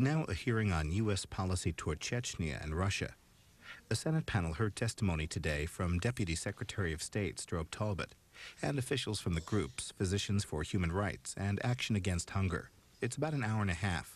Now a hearing on U.S. policy toward Chechnya and Russia. A Senate panel heard testimony today from Deputy Secretary of State Strobe Talbot and officials from the groups Physicians for Human Rights and Action Against Hunger. It's about an hour and a half.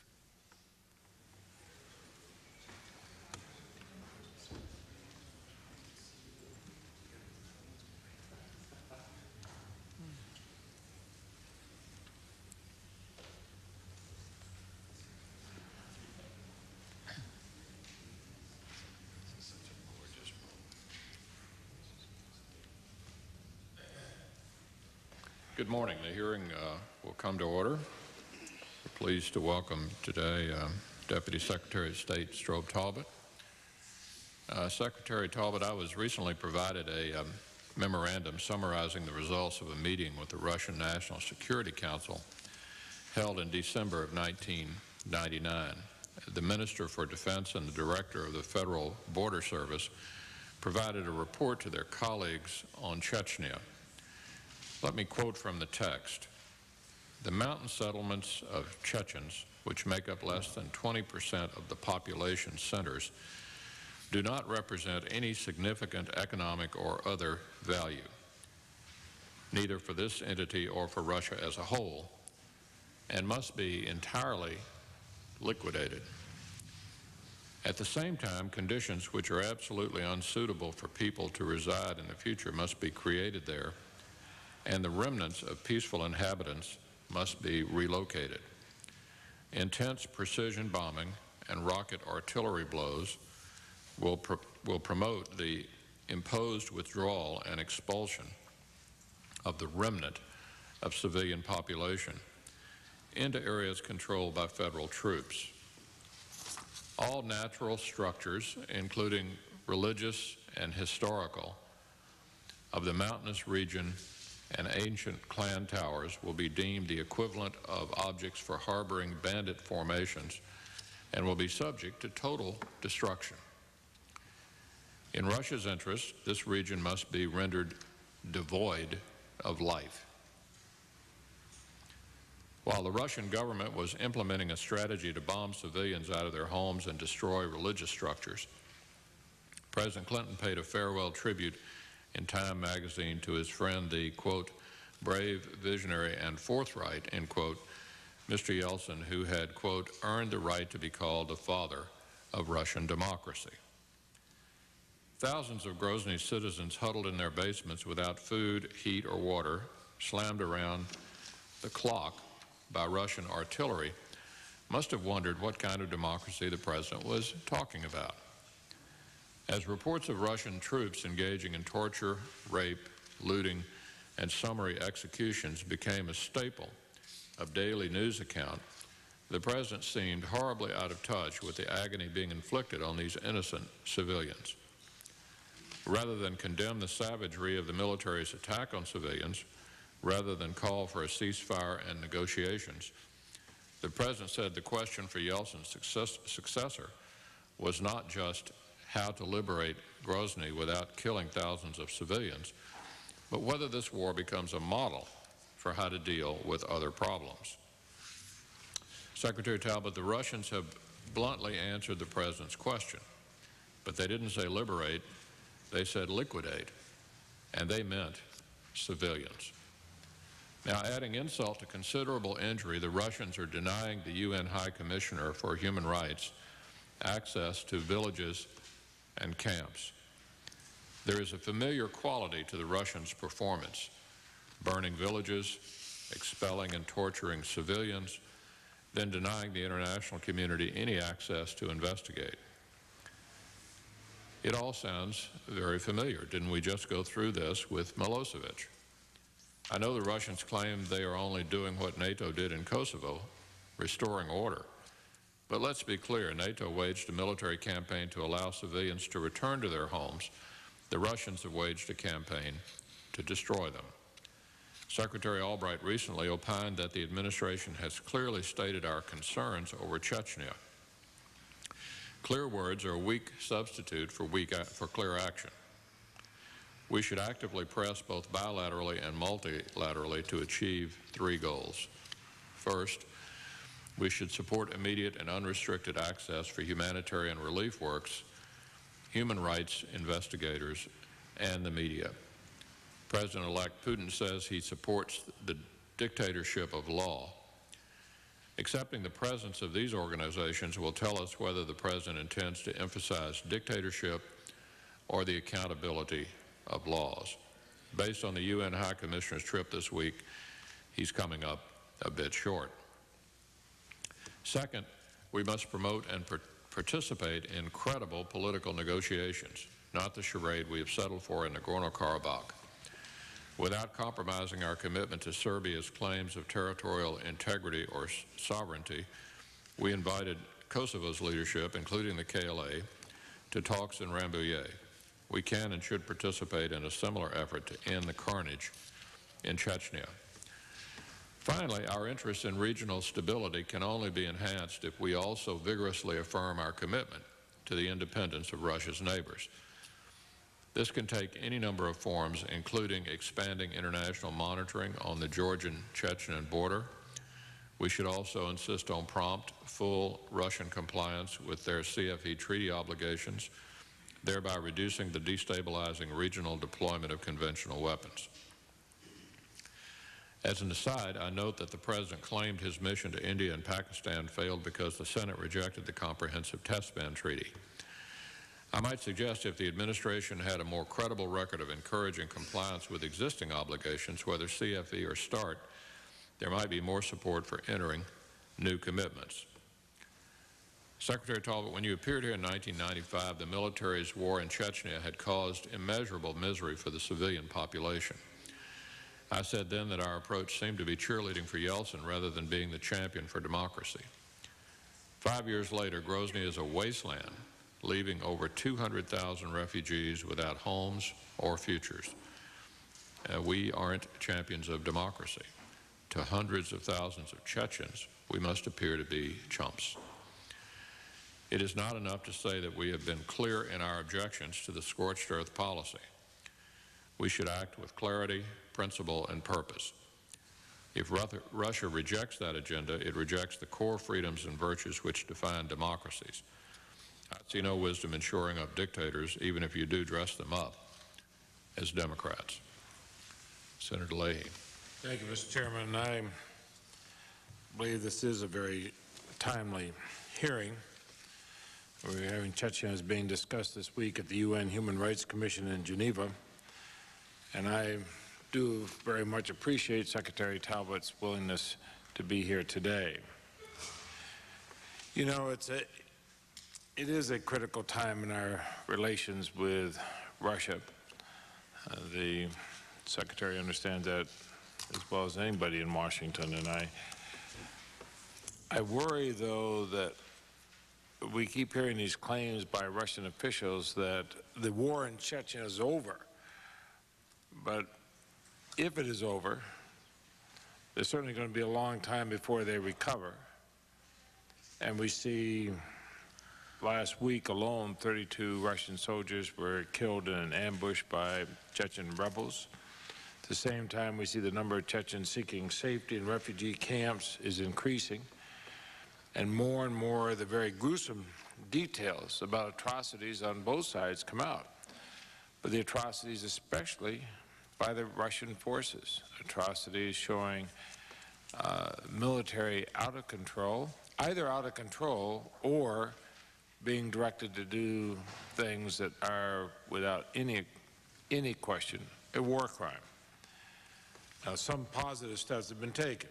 Good morning. The hearing will come to order. We're pleased to welcome today Deputy Secretary of State Strobe Talbot. Secretary Talbot, I was recently provided a memorandum summarizing the results of a meeting with the Russian National Security Council held in December of 1999. The Minister for Defense and the Director of the Federal Border Service provided a report to their colleagues on Chechnya. Let me quote from the text. The mountain settlements of Chechens, which make up less than 20% of the population centers, do not represent any significant economic or other value, neither for this entity or for Russia as a whole, and must be entirely liquidated. At the same time, conditions which are absolutely unsuitable for people to reside in the future must be created there, and the remnants of peaceful inhabitants must be relocated. Intense precision bombing and rocket artillery blows will promote the imposed withdrawal and expulsion of the remnant of civilian population into areas controlled by federal troops. All natural structures, including religious and historical, of the mountainous region and ancient clan towers will be deemed the equivalent of objects for harboring bandit formations and will be subject to total destruction. In Russia's interest, this region must be rendered devoid of life. While the Russian government was implementing a strategy to bomb civilians out of their homes and destroy religious structures, President Clinton paid a farewell tribute in Time magazine to his friend, the, quote, brave, visionary, and forthright, end quote, Mr. Yeltsin, who had, quote, earned the right to be called the father of Russian democracy. Thousands of Grozny citizens huddled in their basements without food, heat, or water, slammed around the clock by Russian artillery, must have wondered what kind of democracy the president was talking about. As reports of Russian troops engaging in torture, rape, looting, and summary executions became a staple of daily news account, the president seemed horribly out of touch with the agony being inflicted on these innocent civilians. Rather than condemn the savagery of the military's attack on civilians, rather than call for a ceasefire and negotiations, the president said the question for Yeltsin's successor was not just how to liberate Grozny without killing thousands of civilians, but whether this war becomes a model for how to deal with other problems. Secretary Talbot, the Russians have bluntly answered the president's question, but they didn't say liberate, they said liquidate, and they meant civilians. Now, adding insult to considerable injury, the Russians are denying the UN High Commissioner for Human Rights access to villages and camps. There is a familiar quality to the Russians' performance, burning villages, expelling and torturing civilians, then denying the international community any access to investigate. It all sounds very familiar. Didn't we just go through this with Milosevic? I know the Russians claim they are only doing what NATO did in Kosovo, restoring order. But let's be clear, NATO waged a military campaign to allow civilians to return to their homes. The Russians have waged a campaign to destroy them. Secretary Albright recently opined that the administration has clearly stated our concerns over Chechnya. Clear words are a weak substitute for clear action. We should actively press both bilaterally and multilaterally to achieve three goals. First, We should support immediate and unrestricted access for humanitarian relief works, human rights investigators, and the media. President-elect Putin says he supports the dictatorship of law. Accepting the presence of these organizations will tell us whether the President intends to emphasize dictatorship or the accountability of laws. Based on the UN High Commissioner's trip this week, he's coming up a bit short. Second, we must promote and participate in credible political negotiations, not the charade we have settled for in Nagorno-Karabakh. Without compromising our commitment to Serbia's claims of territorial integrity or sovereignty, we invited Kosovo's leadership, including the KLA, to talks in Rambouillet. We can and should participate in a similar effort to end the carnage in Chechnya. Finally, our interest in regional stability can only be enhanced if we also vigorously affirm our commitment to the independence of Russia's neighbors. This can take any number of forms, including expanding international monitoring on the Georgian-Chechen border. We should also insist on prompt, full Russian compliance with their CFE treaty obligations, thereby reducing the destabilizing regional deployment of conventional weapons. As an aside, I note that the President claimed his mission to India and Pakistan failed because the Senate rejected the Comprehensive Test Ban Treaty. I might suggest if the administration had a more credible record of encouraging compliance with existing obligations, whether CFE or START, there might be more support for entering new commitments. Secretary Talbot, when you appeared here in 1995, the military's war in Chechnya had caused immeasurable misery for the civilian population. I said then that our approach seemed to be cheerleading for Yeltsin rather than being the champion for democracy. 5 years later, Grozny is a wasteland, leaving over 200,000 refugees without homes or futures. We aren't champions of democracy. To hundreds of thousands of Chechens, we must appear to be chumps. It is not enough to say that we have been clear in our objections to the scorched earth policy. We should act with clarity, principle, and purpose. If Russia rejects that agenda, it rejects the core freedoms and virtues which define democracies. I see no wisdom in shoring up dictators, even if you do dress them up as Democrats. Senator Leahy. Thank you, Mr. Chairman. I believe this is a very timely hearing. We're having Chechnya is being discussed this week at the UN Human Rights Commission in Geneva, and I do very much appreciate Secretary Talbot's willingness to be here today. You know, it is a critical time in our relations with Russia. The Secretary understands that as well as anybody in Washington, and I worry, though, that we keep hearing these claims by Russian officials that the war in Chechnya is over. But if it is over, there's certainly going to be a long time before they recover. And we see last week alone, 32 Russian soldiers were killed in an ambush by Chechen rebels. At the same time, we see the number of Chechens seeking safety in refugee camps is increasing. And more of the very gruesome details about atrocities on both sides come out. But the atrocities especially by the Russian forces, atrocities showing military out of control, either out of control or being directed to do things that are, without any question, a war crime. Now, some positive steps have been taken.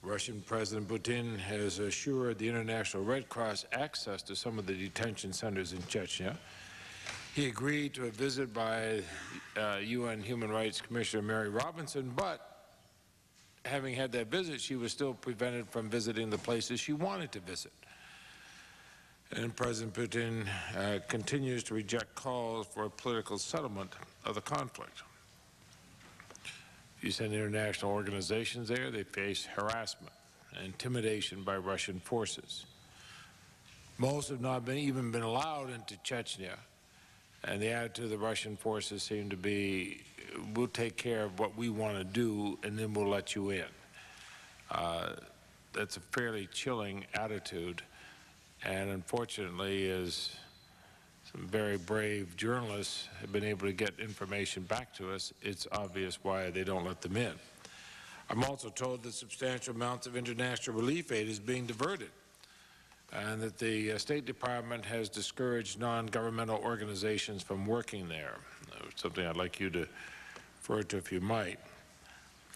Russian President Putin has assured the International Red Cross access to some of the detention centers in Chechnya. He agreed to a visit by UN Human Rights Commissioner Mary Robinson, but having had that visit, she was still prevented from visiting the places she wanted to visit. And President Putin continues to reject calls for a political settlement of the conflict. You send international organizations there, they face harassment and intimidation by Russian forces. Most have not even been allowed into Chechnya, and the attitude of the Russian forces seemed to be, we'll take care of what we want to do, and then we'll let you in. that's a fairly chilling attitude, and unfortunately, as some very brave journalists have been able to get information back to us, it's obvious why they don't let them in. I'm also told that substantial amounts of international relief aid is being diverted, and that the State Department has discouraged non-governmental organizations from working there, something I'd like you to refer to if you might.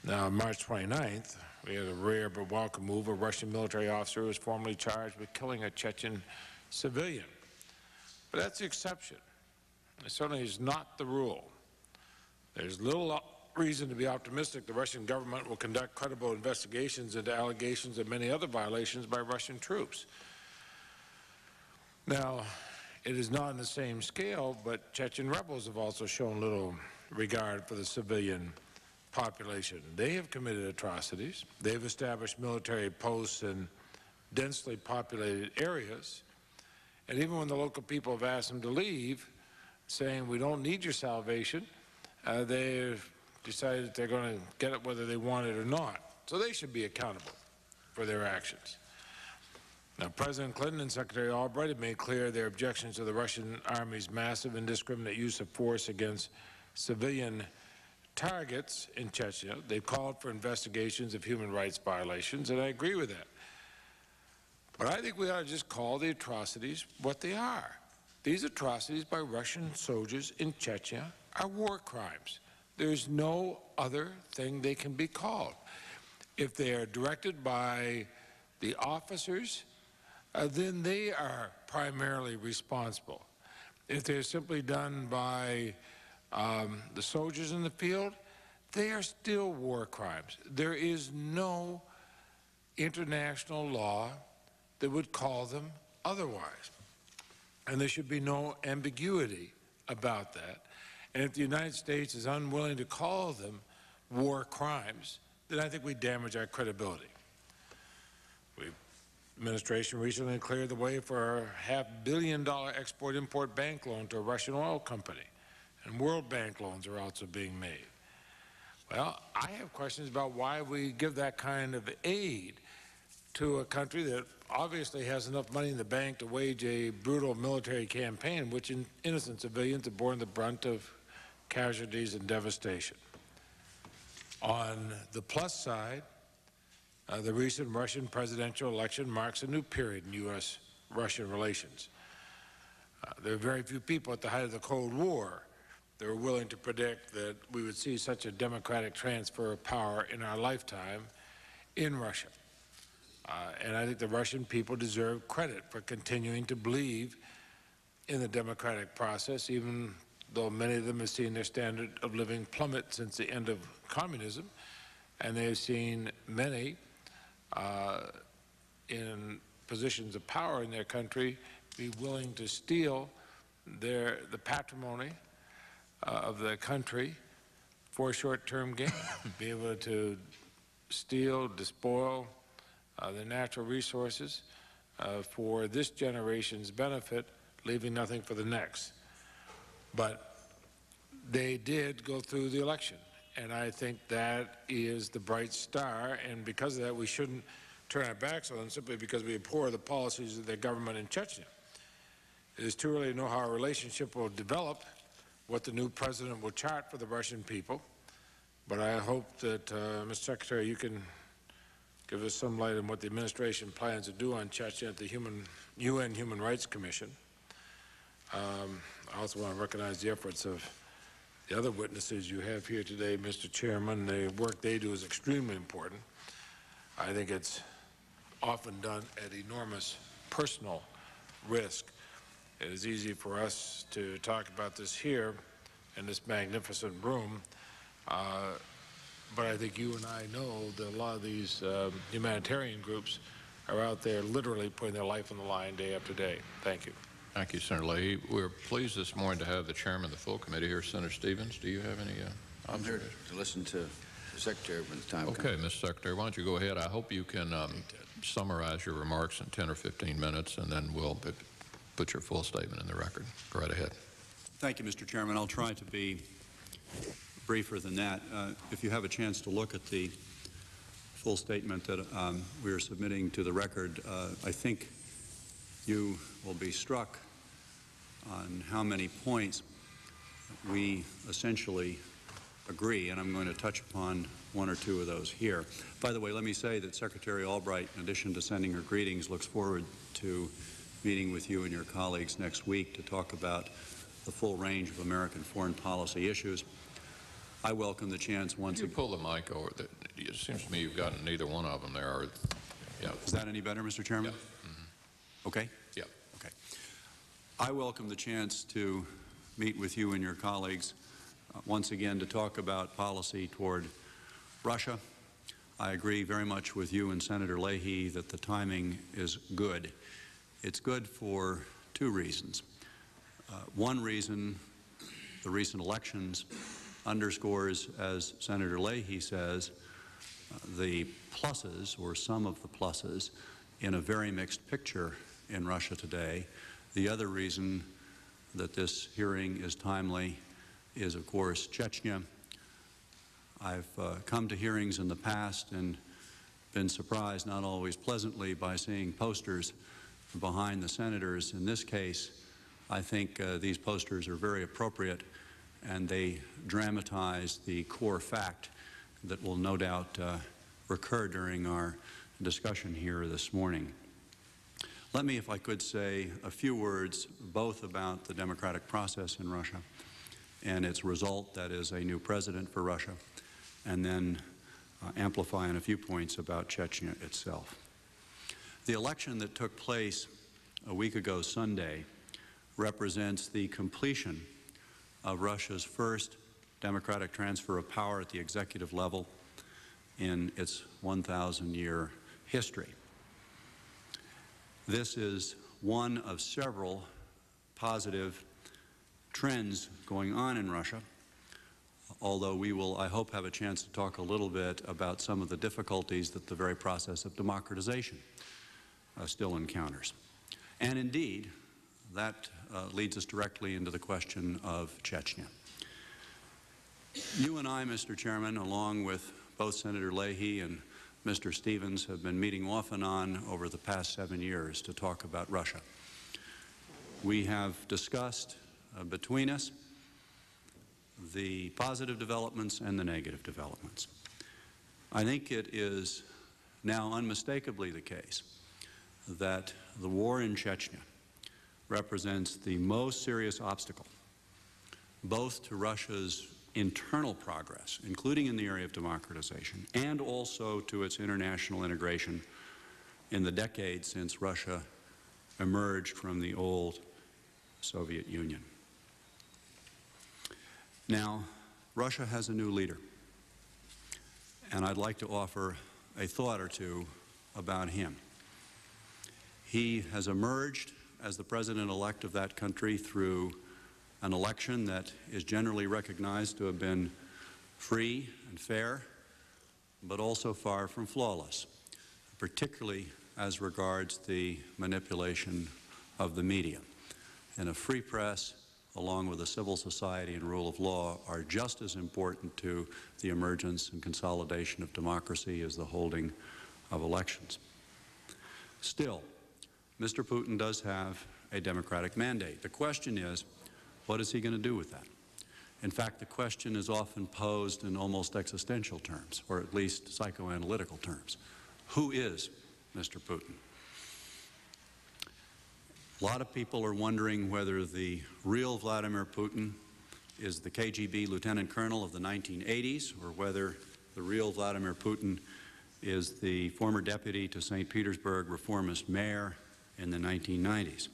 Now, on March 29th, we had a rare but welcome move. A Russian military officer was formally charged with killing a Chechen civilian. But that's the exception. It certainly is not the rule. There's little reason to be optimistic the Russian government will conduct credible investigations into allegations of many other violations by Russian troops. Now, it is not on the same scale, but Chechen rebels have also shown little regard for the civilian population. They have committed atrocities. They've established military posts in densely populated areas. And even when the local people have asked them to leave, saying, we don't need your salvation, they've decided that they're going to get it whether they want it or not. So they should be accountable for their actions. Now, President Clinton and Secretary Albright have made clear their objections to the Russian Army's massive indiscriminate use of force against civilian targets in Chechnya. They've called for investigations of human rights violations, and I agree with that. But I think we ought to just call the atrocities what they are. These atrocities by Russian soldiers in Chechnya are war crimes. There's no other thing they can be called. If they are directed by the officers, then they are primarily responsible. If they're simply done by the soldiers in the field, they are still war crimes. There is no international law that would call them otherwise. And there should be no ambiguity about that. And if the United States is unwilling to call them war crimes, then I think we damage our credibility. The administration recently cleared the way for a $500 million export-import bank loan to a Russian oil company. And World Bank loans are also being made. Well, I have questions about why we give that kind of aid to a country that obviously has enough money in the bank to wage a brutal military campaign, which innocent civilians have borne the brunt of casualties and devastation. On the plus side, the recent Russian presidential election marks a new period in U.S.-Russian relations. There are very few people at the height of the Cold War that were willing to predict that we would see such a democratic transfer of power in our lifetime in Russia. And I think the Russian people deserve credit for continuing to believe in the democratic process, even though many of them have seen their standard of living plummet since the end of communism, and they've seen many in positions of power in their country be willing to steal the patrimony of the country for short-term gain, be able to steal, despoil the natural resources for this generation's benefit, leaving nothing for the next. But they did go through the election, and I think that is the bright star, and because of that, we shouldn't turn our backs on them simply because we abhor the policies of their government in Chechnya. It is too early to know how our relationship will develop, what the new president will chart for the Russian people, but I hope that, Mr. Secretary, you can give us some light on what the administration plans to do on Chechnya at the UN Human Rights Commission. I also want to recognize the efforts of the other witnesses you have here today, Mr. Chairman. The work they do is extremely important. I think it's often done at enormous personal risk. It is easy for us to talk about this here in this magnificent room, but I think you and I know that a lot of these humanitarian groups are out there literally putting their life on the line day after day. Thank you. Thank you, Senator Leahy. We're pleased this morning to have the chairman of the full committee here, Senator Stevens. Do you have any I'm here to listen to the Secretary when the time comes. Okay, Mr. Secretary, why don't you go ahead. I hope you can summarize your remarks in 10 or 15 minutes, and then we'll put your full statement in the record. Go right ahead. Thank you, Mr. Chairman. I'll try to be briefer than that. If you have a chance to look at the full statement that we are submitting to the record. I think you will be struck on how many points we essentially agree, and I'm going to touch upon one or two of those here. By the way, let me say that Secretary Albright, in addition to sending her greetings, looks forward to meeting with you and your colleagues next week to talk about the full range of American foreign policy issues. I welcome the chance once again. Could you pull the mic over? It seems to me you've gotten neither one of them there. Yeah. Is that any better, Mr. Chairman? Yeah. Mm-hmm. Okay? Yeah. Okay. I welcome the chance to meet with you and your colleagues once again to talk about policy toward Russia. I agree very much with you and Senator Leahy that the timing is good. It's good for two reasons. One reason, the recent elections underscores, as Senator Leahy says, the pluses, or some of the pluses, in a very mixed picture in Russia today. The other reason that this hearing is timely is, of course, Chechnya. I've come to hearings in the past and been surprised, not always pleasantly, by seeing posters behind the senators. In this case, I think these posters are very appropriate, and they dramatize the core fact that will no doubt recur during our discussion here this morning. Let me, if I could, say a few words both about the democratic process in Russia and its result, that is a new president for Russia, and then amplify on a few points about Chechnya itself. The election that took place a week ago Sunday represents the completion of Russia's first democratic transfer of power at the executive level in its 1,000-year history. This is one of several positive trends going on in Russia, although we will, I hope, have a chance to talk a little bit about some of the difficulties that the very process of democratization still encounters. And indeed, that leads us directly into the question of Chechnya. You and I, Mr. Chairman, along with both Senator Leahy and Mr. Stevens, have been meeting off and on over the past 7 years to talk about Russia. We have discussed between us the positive developments and the negative developments. I think it is now unmistakably the case that the war in Chechnya represents the most serious obstacle both to Russia's internal progress, including in the area of democratization, and also to its international integration in the decades since Russia emerged from the old Soviet Union. Now, Russia has a new leader, and I'd like to offer a thought or two about him. He has emerged as the president-elect of that country through an election that is generally recognized to have been free and fair, but also far from flawless, particularly as regards the manipulation of the media. And a free press, along with a civil society and rule of law, are just as important to the emergence and consolidation of democracy as the holding of elections. Still, Mr. Putin does have a democratic mandate. The question is, what is he going to do with that? In fact, the question is often posed in almost existential terms, or at least psychoanalytical terms. Who is Mr. Putin? A lot of people are wondering whether the real Vladimir Putin is the KGB lieutenant colonel of the 1980s, or whether the real Vladimir Putin is the former deputy to St. Petersburg reformist mayor in the 1990s.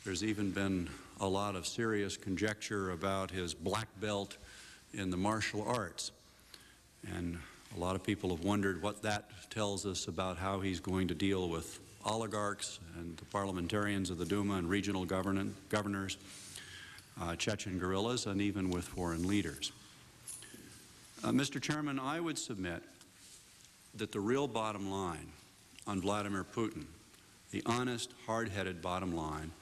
There's even been a lot of serious conjecture about his black belt in the martial arts. And a lot of people have wondered what that tells us about how he's going to deal with oligarchs and the parliamentarians of the Duma and regional governors, Chechen guerrillas, and even with foreign leaders. Mr. Chairman, I would submit that the real bottom line on Vladimir Putin, the honest, hard-headed bottom line,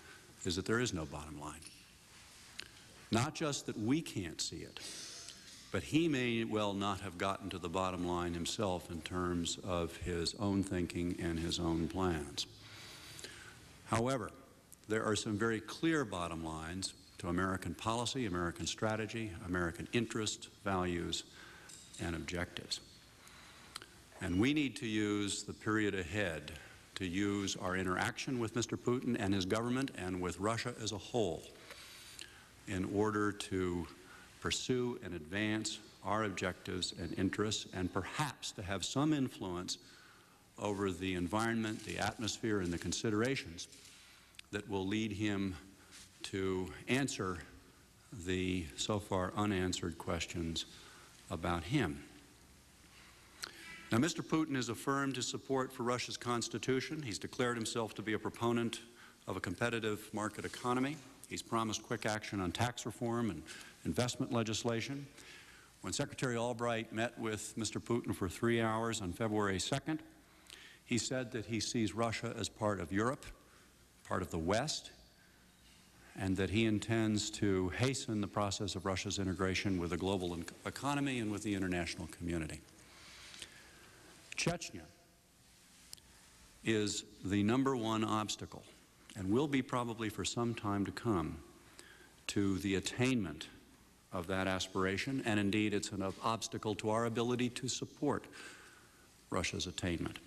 is that there is no bottom line. Not just that we can't see it, But he may well not have gotten to the bottom line himself in terms of his own thinking and his own plans. However, there are some very clear bottom lines to American policy, American strategy, American interest, values, and objectives. And we need to use the period ahead to use our interaction with Mr. Putin and his government and with Russia as a whole in order to pursue and advance our objectives and interests, and perhaps to have some influence over the environment, the atmosphere, and the considerations that will lead him to answer the so far unanswered questions about him. Now, Mr. Putin has affirmed his support for Russia's constitution. He's declared himself to be a proponent of a competitive market economy. He's promised quick action on tax reform and investment legislation. When Secretary Albright met with Mr. Putin for 3 hours on February 2nd, he said that he sees Russia as part of Europe, part of the West, and that he intends to hasten the process of Russia's integration with the global economy and with the international community. Chechnya is the #1 obstacle, and will be probably for some time to come, to the attainment of that aspiration, and indeed it's an obstacle to our ability to support Russia's attainment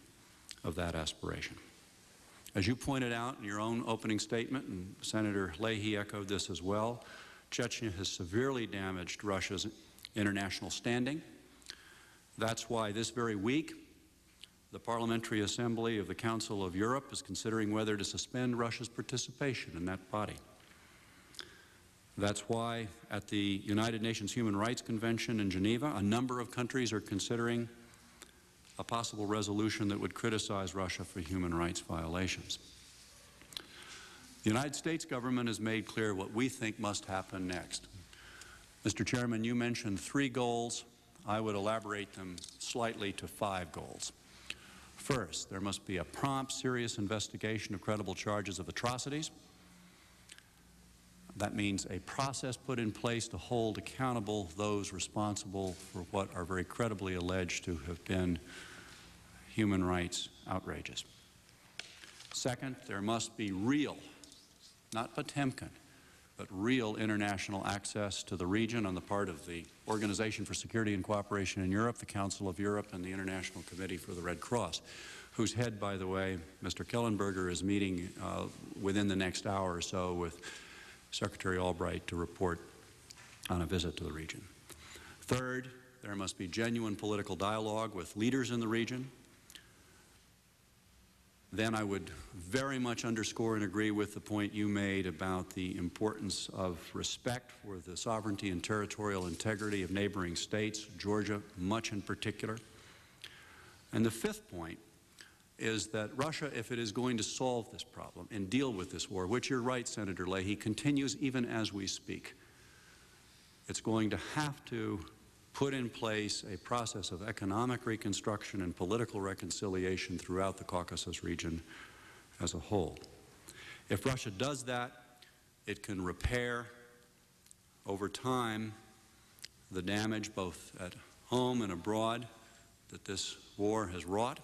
of that aspiration. As you pointed out in your own opening statement, and Senator Leahy echoed this as well, Chechnya has severely damaged Russia's international standing. That's why this very week, the Parliamentary Assembly of the Council of Europe is considering whether to suspend Russia's participation in that body. That's why at the United Nations Human Rights Convention in Geneva, a number of countries are considering a possible resolution that would criticize Russia for human rights violations. The United States government has made clear what we think must happen next. Mr. Chairman, you mentioned 3 goals. I would elaborate them slightly to 5 goals. First, there must be a prompt, serious investigation of credible charges of atrocities. That means a process put in place to hold accountable those responsible for what are very credibly alleged to have been human rights outrages. Second, there must be real, not Potemkin, but real international access to the region on the part of the Organization for Security and Cooperation in Europe, the Council of Europe, and the International Committee for the Red Cross, whose head, by the way, Mr. Kellenberger, is meeting within the next hour or so with Secretary Albright to report on a visit to the region. Third, there must be genuine political dialogue with leaders in the region. Then I would very much underscore and agree with the point you made about the importance of respect for the sovereignty and territorial integrity of neighboring states, Georgia much in particular. And the 5th point is that Russia, if it is going to solve this problem and deal with this war, which you're right, Senator Leahy, continues even as we speak, it's going to have to put in place a process of economic reconstruction and political reconciliation throughout the Caucasus region as a whole. If Russia does that, it can repair over time the damage both at home and abroad that this war has wrought.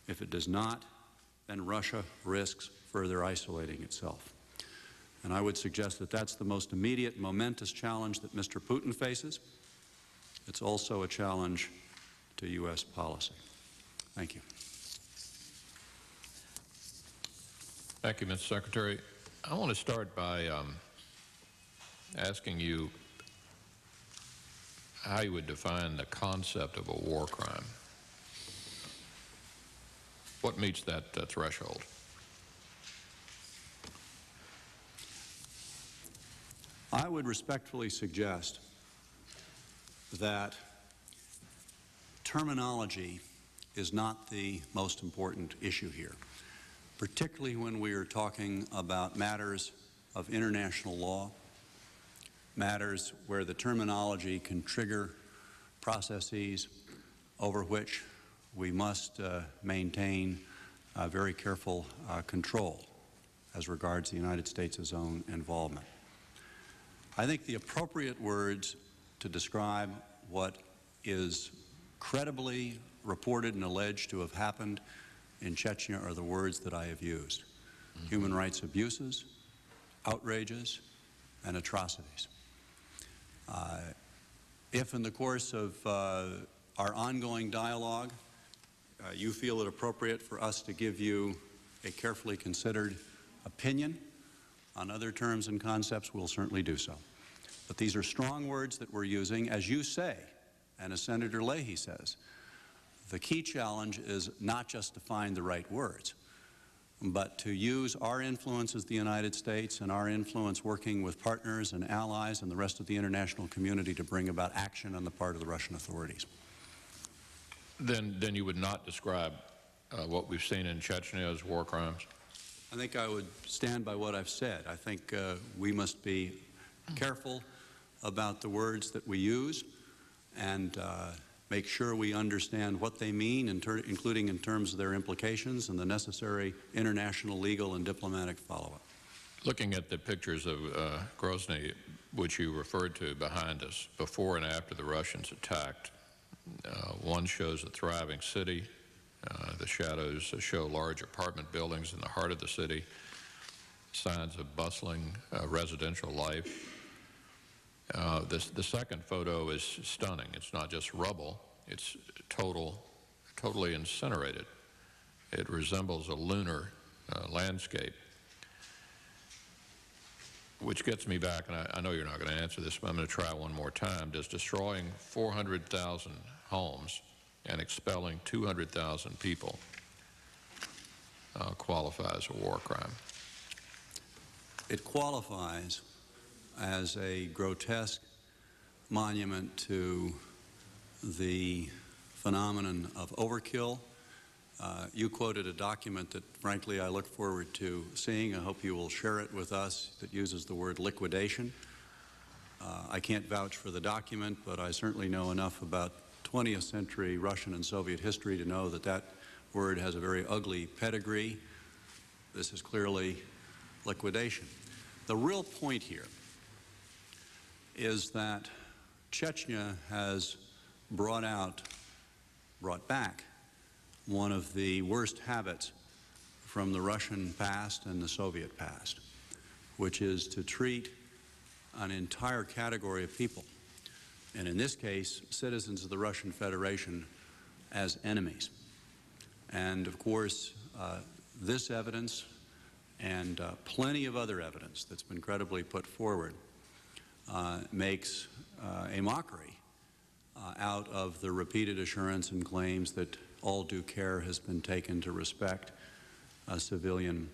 If it does not, then Russia risks further isolating itself. And I would suggest that that's the most immediate, momentous challenge that Mr. Putin faces. It's also a challenge to U.S. policy. Thank you. Thank you, Mr. Secretary. I want to start by asking you how you would define the concept of a war crime. What meets that threshold? I would respectfully suggest that terminology is not the most important issue here, particularly when we are talking about matters of international law, matters where the terminology can trigger processes over which we must maintain very careful control as regards the United States' own involvement. I think the appropriate words to describe what is credibly reported and alleged to have happened in Chechnya are the words that I have used. Human rights abuses, outrages, and atrocities. If in the course of our ongoing dialogue you feel it appropriate for us to give you a carefully considered opinion on other terms and concepts, we'll certainly do so. But these are strong words that we're using, as you say, and as Senator Leahy says. The key challenge is not just to find the right words, but to use our influence as the United States and our influence working with partners and allies and the rest of the international community to bring about action on the part of the Russian authorities. Then you would not describe what we've seen in Chechnya as war crimes? I think I would stand by what I've said. I think we must be careful about the words that we use and make sure we understand what they mean, including in terms of their implications and the necessary international, legal, and diplomatic follow-up. Looking at the pictures of Grozny, which you referred to behind us, before and after the Russians attacked, one shows a thriving city. The shadows show large apartment buildings in the heart of the city, signs of bustling residential life. The second photo is stunning. It's not just rubble, it's totally incinerated. It resembles a lunar landscape. Which gets me back, and I know you're not going to answer this, but I'm going to try one more time. Does destroying 400,000 homes and expelling 200,000 people qualify as a war crime? It qualifies as a grotesque monument to the phenomenon of overkill. You quoted a document that, frankly, I look forward to seeing. I hope you will share it with us that uses the word liquidation. I can't vouch for the document, but I certainly know enough about 20th century Russian and Soviet history to know that that word has a very ugly pedigree. This is clearly liquidation. The real point here is that Chechnya has brought back one of the worst habits from the Russian past and the Soviet past, which is to treat an entire category of people, and in this case, citizens of the Russian Federation, as enemies. And of course, this evidence and plenty of other evidence that's been credibly put forward makes a mockery out of the repeated assurance and claims that all due care has been taken to respect a civilian,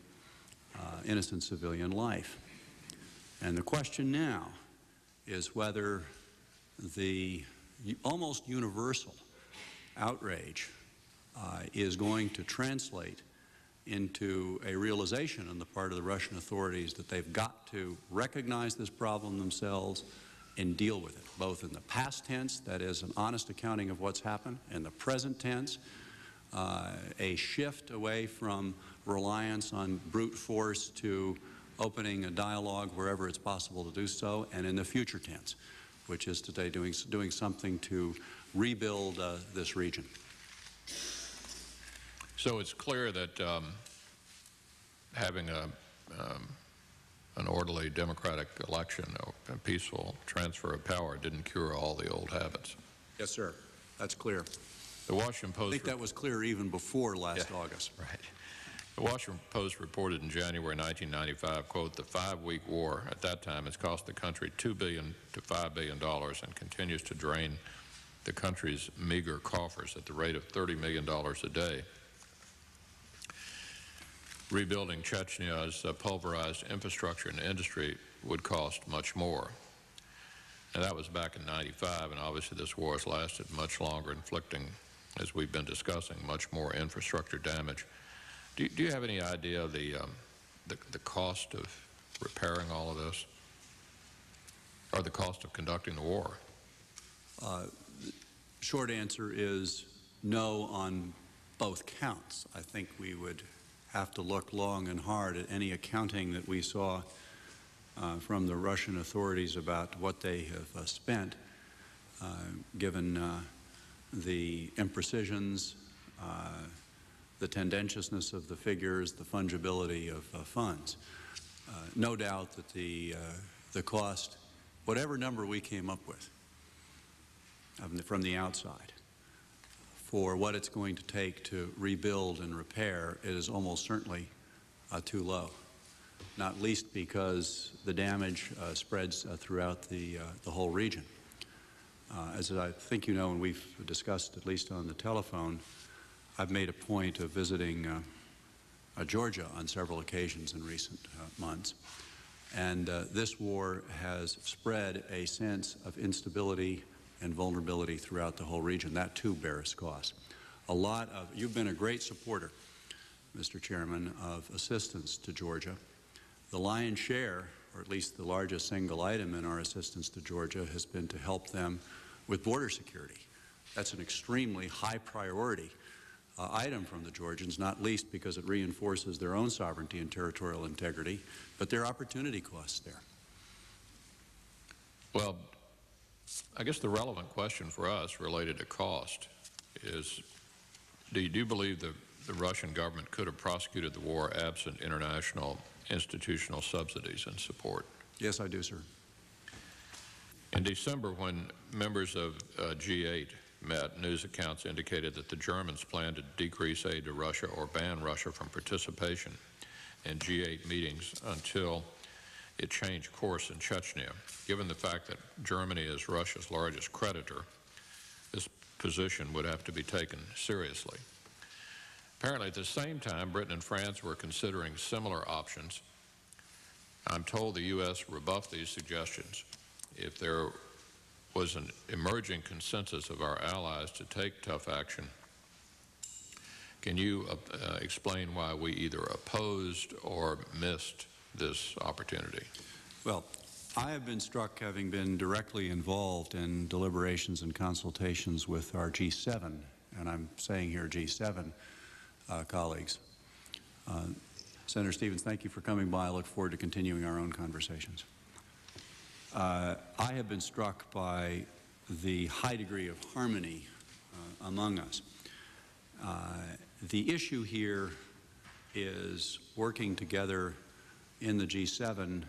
innocent civilian life. And the question now is whether the almost universal outrage is going to translate into a realization on the part of the Russian authorities that they've got to recognize this problem themselves and deal with it, both in the past tense, that is an honest accounting of what's happened, and the present tense, a shift away from reliance on brute force to opening a dialogue wherever it's possible to do so, and in the future tense, which is today doing something to rebuild this region. So it's clear that having an orderly democratic election, a peaceful transfer of power, didn't cure all the old habits. Yes, sir. That's clear. The Washington Post. I think that was clear even before last August. Right. The Washington Post reported in January 1995, quote, "The 5-week war at that time has cost the country $2 billion to $5 billion and continues to drain the country's meager coffers at the rate of $30 million a day. Rebuilding Chechnya's pulverized infrastructure and industry would cost much more." And that was back in '95, and obviously this war has lasted much longer, inflicting, as we've been discussing, much more infrastructure damage. Do you have any idea of the cost of repairing all of this, or the cost of conducting the war? Short answer is no on both counts. I think we would have to look long and hard at any accounting that we saw from the Russian authorities about what they have spent given the imprecisions, the tendentiousness of the figures, the fungibility of funds. No doubt that the cost, whatever number we came up with from the outside, for what it's going to take to rebuild and repair, it is almost certainly too low, not least because the damage spreads throughout the whole region. As I think you know, and we've discussed at least on the telephone, I've made a point of visiting Georgia on several occasions in recent months. And this war has spread a sense of instability and vulnerability throughout the whole region. That too bears cost. You've been a great supporter, Mr. Chairman, of assistance to Georgia. The lion's share, or at least the largest single item in our assistance to Georgia, has been to help them with border security. That's an extremely high priority item from the Georgians, not least because it reinforces their own sovereignty and territorial integrity, but there are opportunity costs there. Well, I guess the relevant question for us related to cost is, do you believe the Russian government could have prosecuted the war absent international institutional subsidies and support? Yes, I do, sir. In December, when members of G8 met, news accounts indicated that the Germans planned to decrease aid to Russia or ban Russia from participation in G8 meetings until it changed course in Chechnya. Given the fact that Germany is Russia's largest creditor, this position would have to be taken seriously. Apparently, at the same time, Britain and France were considering similar options. I'm told the U.S. rebuffed these suggestions. If there was an emerging consensus of our allies to take tough action, can you explain why we either opposed or missed this opportunity? Well, I have been struck, having been directly involved in deliberations and consultations with our G7, and I'm saying here G7 colleagues. Senator Stevens, thank you for coming by. I look forward to continuing our own conversations. I have been struck by the high degree of harmony among us. The issue here is working together in the G7,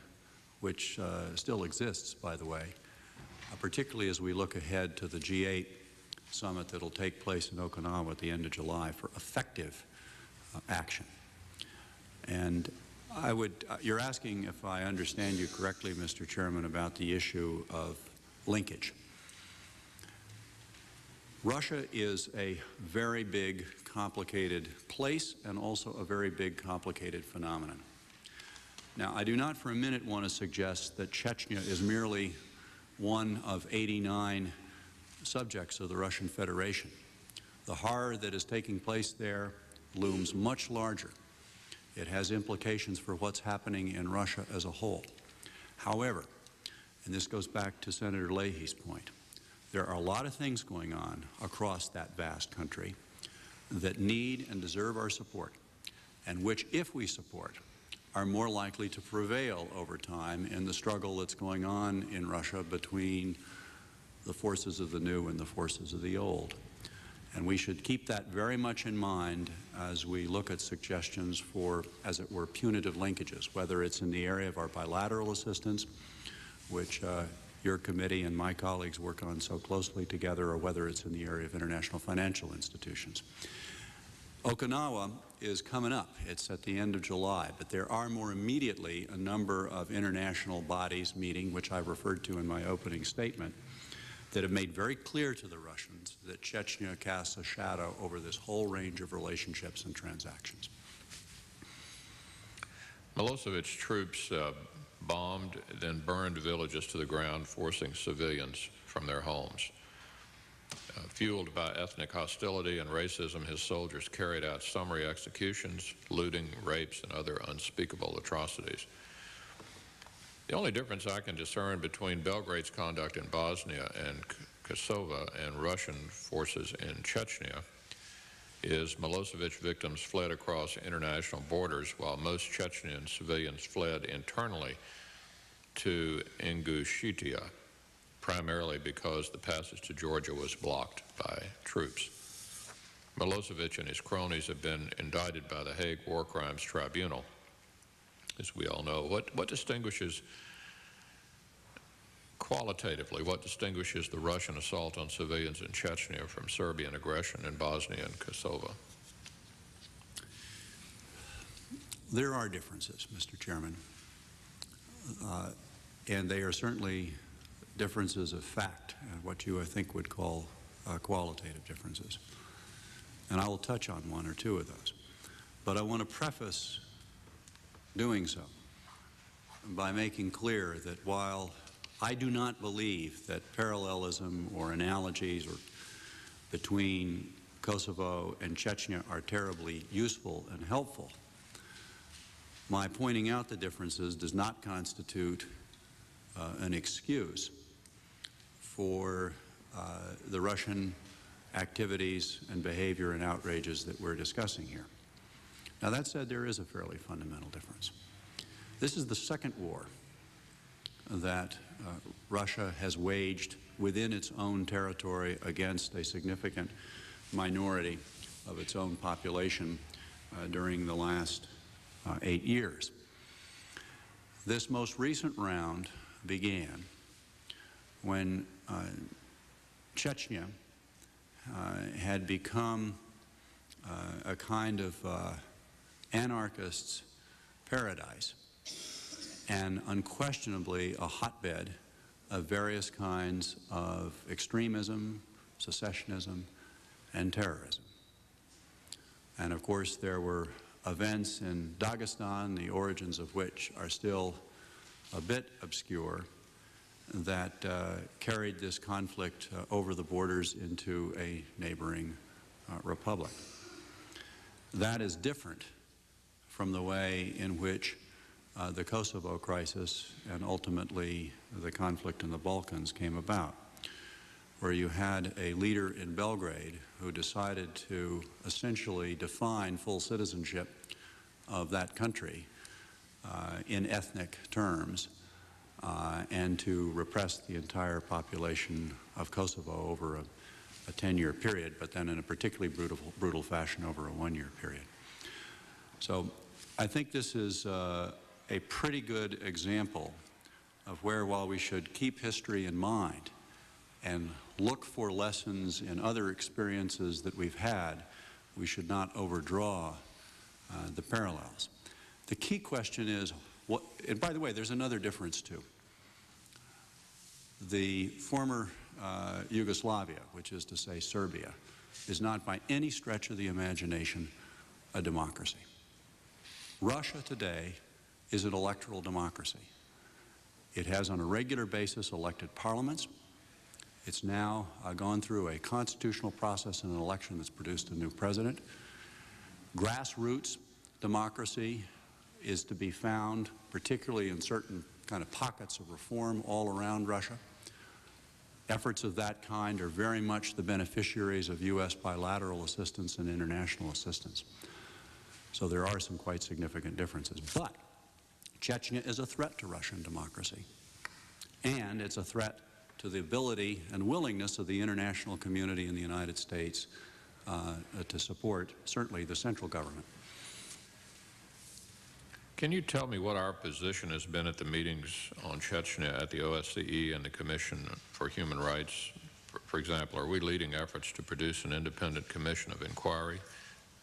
which still exists, by the way, particularly as we look ahead to the G8 summit that will take place in Okinawa at the end of July for effective action. And you're asking, if I understand you correctly, Mr. Chairman, about the issue of linkage. Russia is a very big, complicated place and also a very big, complicated phenomenon. Now, I do not for a minute want to suggest that Chechnya is merely one of 89 subjects of the Russian Federation. The horror that is taking place there looms much larger. It has implications for what's happening in Russia as a whole. However, and this goes back to Senator Leahy's point, there are a lot of things going on across that vast country that need and deserve our support, and which, if we support, are more likely to prevail over time in the struggle that's going on in Russia between the forces of the new and the forces of the old. And we should keep that very much in mind as we look at suggestions for, as it were, punitive linkages, whether it's in the area of our bilateral assistance, which your committee and my colleagues work on so closely together, or whether it's in the area of international financial institutions. Okinawa is coming up. It's at the end of July, but there are more immediately a number of international bodies meeting, which I referred to in my opening statement, that have made very clear to the Russians that Chechnya casts a shadow over this whole range of relationships and transactions. Milosevic troops bombed, then burned villages to the ground, forcing civilians from their homes. Fueled by ethnic hostility and racism, his soldiers carried out summary executions, looting, rapes, and other unspeakable atrocities. The only difference I can discern between Belgrade's conduct in Bosnia and Kosovo and Russian forces in Chechnya is Milosevic victims fled across international borders, while most Chechen civilians fled internally to Ingushetia, primarily because the passage to Georgia was blocked by troops. Milosevic and his cronies have been indicted by the Hague War Crimes Tribunal, as we all know. What distinguishes, qualitatively, what distinguishes the Russian assault on civilians in Chechnya from Serbian aggression in Bosnia and Kosovo? There are differences, Mr. Chairman, and they are certainly differences of fact, what you, I think, would call qualitative differences. And I will touch on one or two of those. But I want to preface doing so by making clear that while I do not believe that parallelism or analogies between Kosovo and Chechnya are terribly useful and helpful, my pointing out the differences does not constitute an excuse for the Russian activities and behavior and outrages that we're discussing here. Now, that said, there is a fairly fundamental difference. This is the second war that Russia has waged within its own territory against a significant minority of its own population during the last 8 years. This most recent round began when Chechnya had become a kind of anarchist's paradise and unquestionably a hotbed of various kinds of extremism, secessionism, and terrorism. And of course, there were events in Dagestan, the origins of which are still a bit obscure, that carried this conflict over the borders into a neighboring republic. That is different from the way in which the Kosovo crisis and ultimately the conflict in the Balkans came about, where you had a leader in Belgrade who decided to essentially define full citizenship of that country in ethnic terms and to repress the entire population of Kosovo over a 10-year period, but then in a particularly brutal fashion over a 1-year period. So I think this is a pretty good example of where, while we should keep history in mind and look for lessons in other experiences that we've had, we should not overdraw the parallels. The key question is, and by the way, there's another difference too. The former Yugoslavia, which is to say Serbia, is not by any stretch of the imagination a democracy. Russia today is an electoral democracy. It has on a regular basis elected parliaments. It's now gone through a constitutional process in an election that's produced a new president. Grassroots democracy is to be found, particularly in certain kind of pockets of reform all around Russia. Efforts of that kind are very much the beneficiaries of U.S. bilateral assistance and international assistance. So there are some quite significant differences. But Chechnya is a threat to Russian democracy, and it's a threat to the ability and willingness of the international community in the United States to support, certainly, the central government. Can you tell me what our position has been at the meetings on Chechnya at the OSCE and the Commission for Human Rights? For example, are we leading efforts to produce an independent commission of inquiry?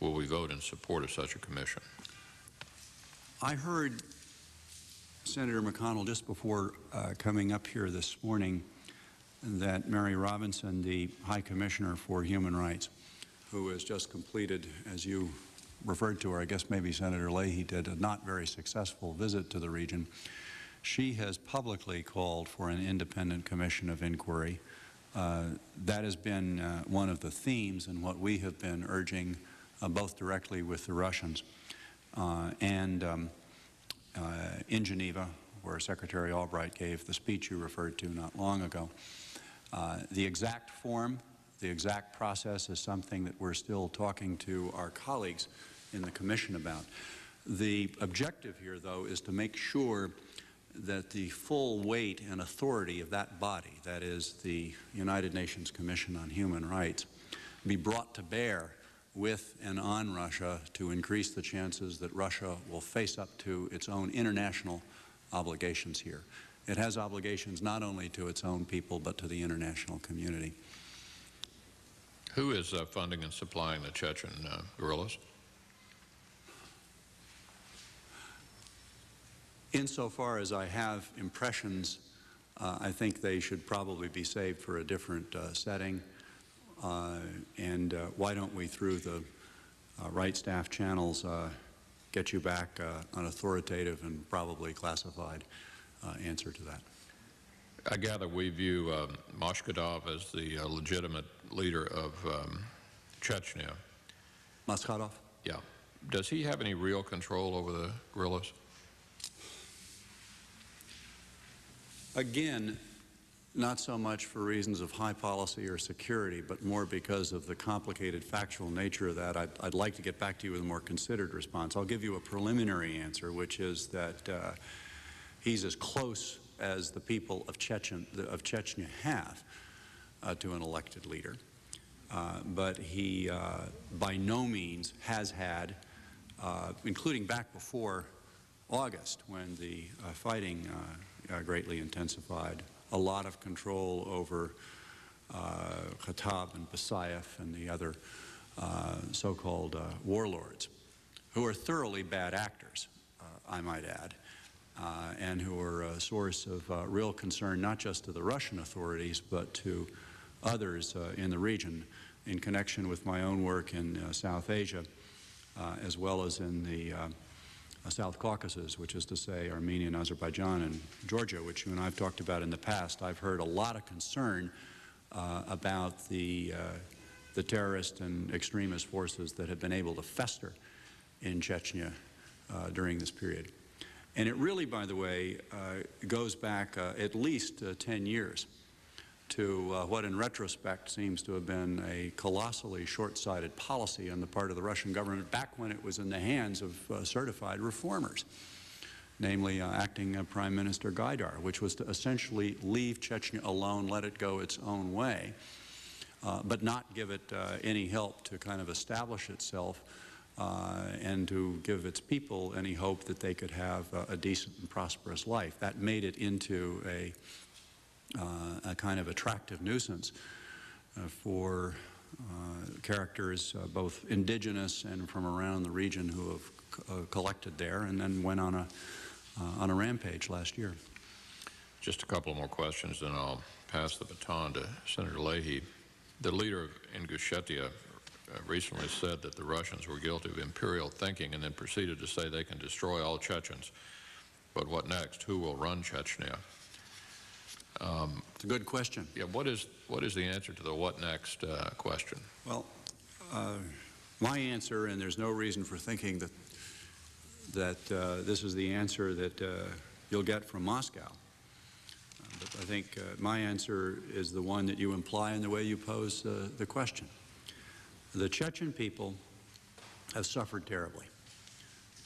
Will we vote in support of such a commission? I heard Senator McConnell just before coming up here this morning that Mary Robinson, the High Commissioner for Human Rights, who has just completed, as you referred to, or I guess maybe Senator Leahy did, a not very successful visit to the region. She has publicly called for an independent commission of inquiry. That has been one of the themes in what we have been urging both directly with the Russians and in Geneva, where Secretary Albright gave the speech you referred to not long ago. The exact form, the exact process is something that we're still talking to our colleagues in the Commission about. The objective here, though, is to make sure that the full weight and authority of that body, that is the United Nations Commission on Human Rights, be brought to bear with and on Russia to increase the chances that Russia will face up to its own international obligations here. It has obligations not only to its own people, but to the international community. Who is funding and supplying the Chechen guerrillas? Insofar as I have impressions, I think they should probably be saved for a different setting. Why don't we, through the right staff channels, get you back an authoritative and probably classified answer to that. I gather we view Mashkadov as the legitimate leader of Chechnya. Maskadov? Yeah. Does he have any real control over the guerrillas? Again, not so much for reasons of high policy or security, but more because of the complicated factual nature of that. I'd like to get back to you with a more considered response. I'll give you a preliminary answer, which is that he's as close as the people of Chechnya have to an elected leader. But he by no means has had, including back before August when the fighting greatly intensified, a lot of control over Khattab and Basayev and the other so-called warlords, who are thoroughly bad actors, I might add, and who are a source of real concern not just to the Russian authorities but to others in the region in connection with my own work in South Asia as well as in the South Caucasus, which is to say Armenia and Azerbaijan and Georgia, which you and I have talked about in the past. I've heard a lot of concern about the terrorist and extremist forces that have been able to fester in Chechnya during this period. And it really, by the way, goes back at least 10 years to what in retrospect seems to have been a colossally short-sighted policy on the part of the Russian government back when it was in the hands of certified reformers, namely acting Prime Minister Gaidar, which was to essentially leave Chechnya alone, let it go its own way, but not give it any help to kind of establish itself and to give its people any hope that they could have a decent and prosperous life. That made it into a kind of attractive nuisance for characters both indigenous and from around the region who have collected there and then went on a rampage last year. Just a couple more questions, then I'll pass the baton to Senator Leahy. The leader of Ingushetia recently said that the Russians were guilty of imperial thinking and then proceeded to say they can destroy all Chechens. But what next? Who will run Chechnya? It's a good question. Yeah, what is the answer to the what next question? Well, my answer, and there's no reason for thinking that this is the answer that you'll get from Moscow. But I think my answer is the one that you imply in the way you pose the question. The Chechen people have suffered terribly.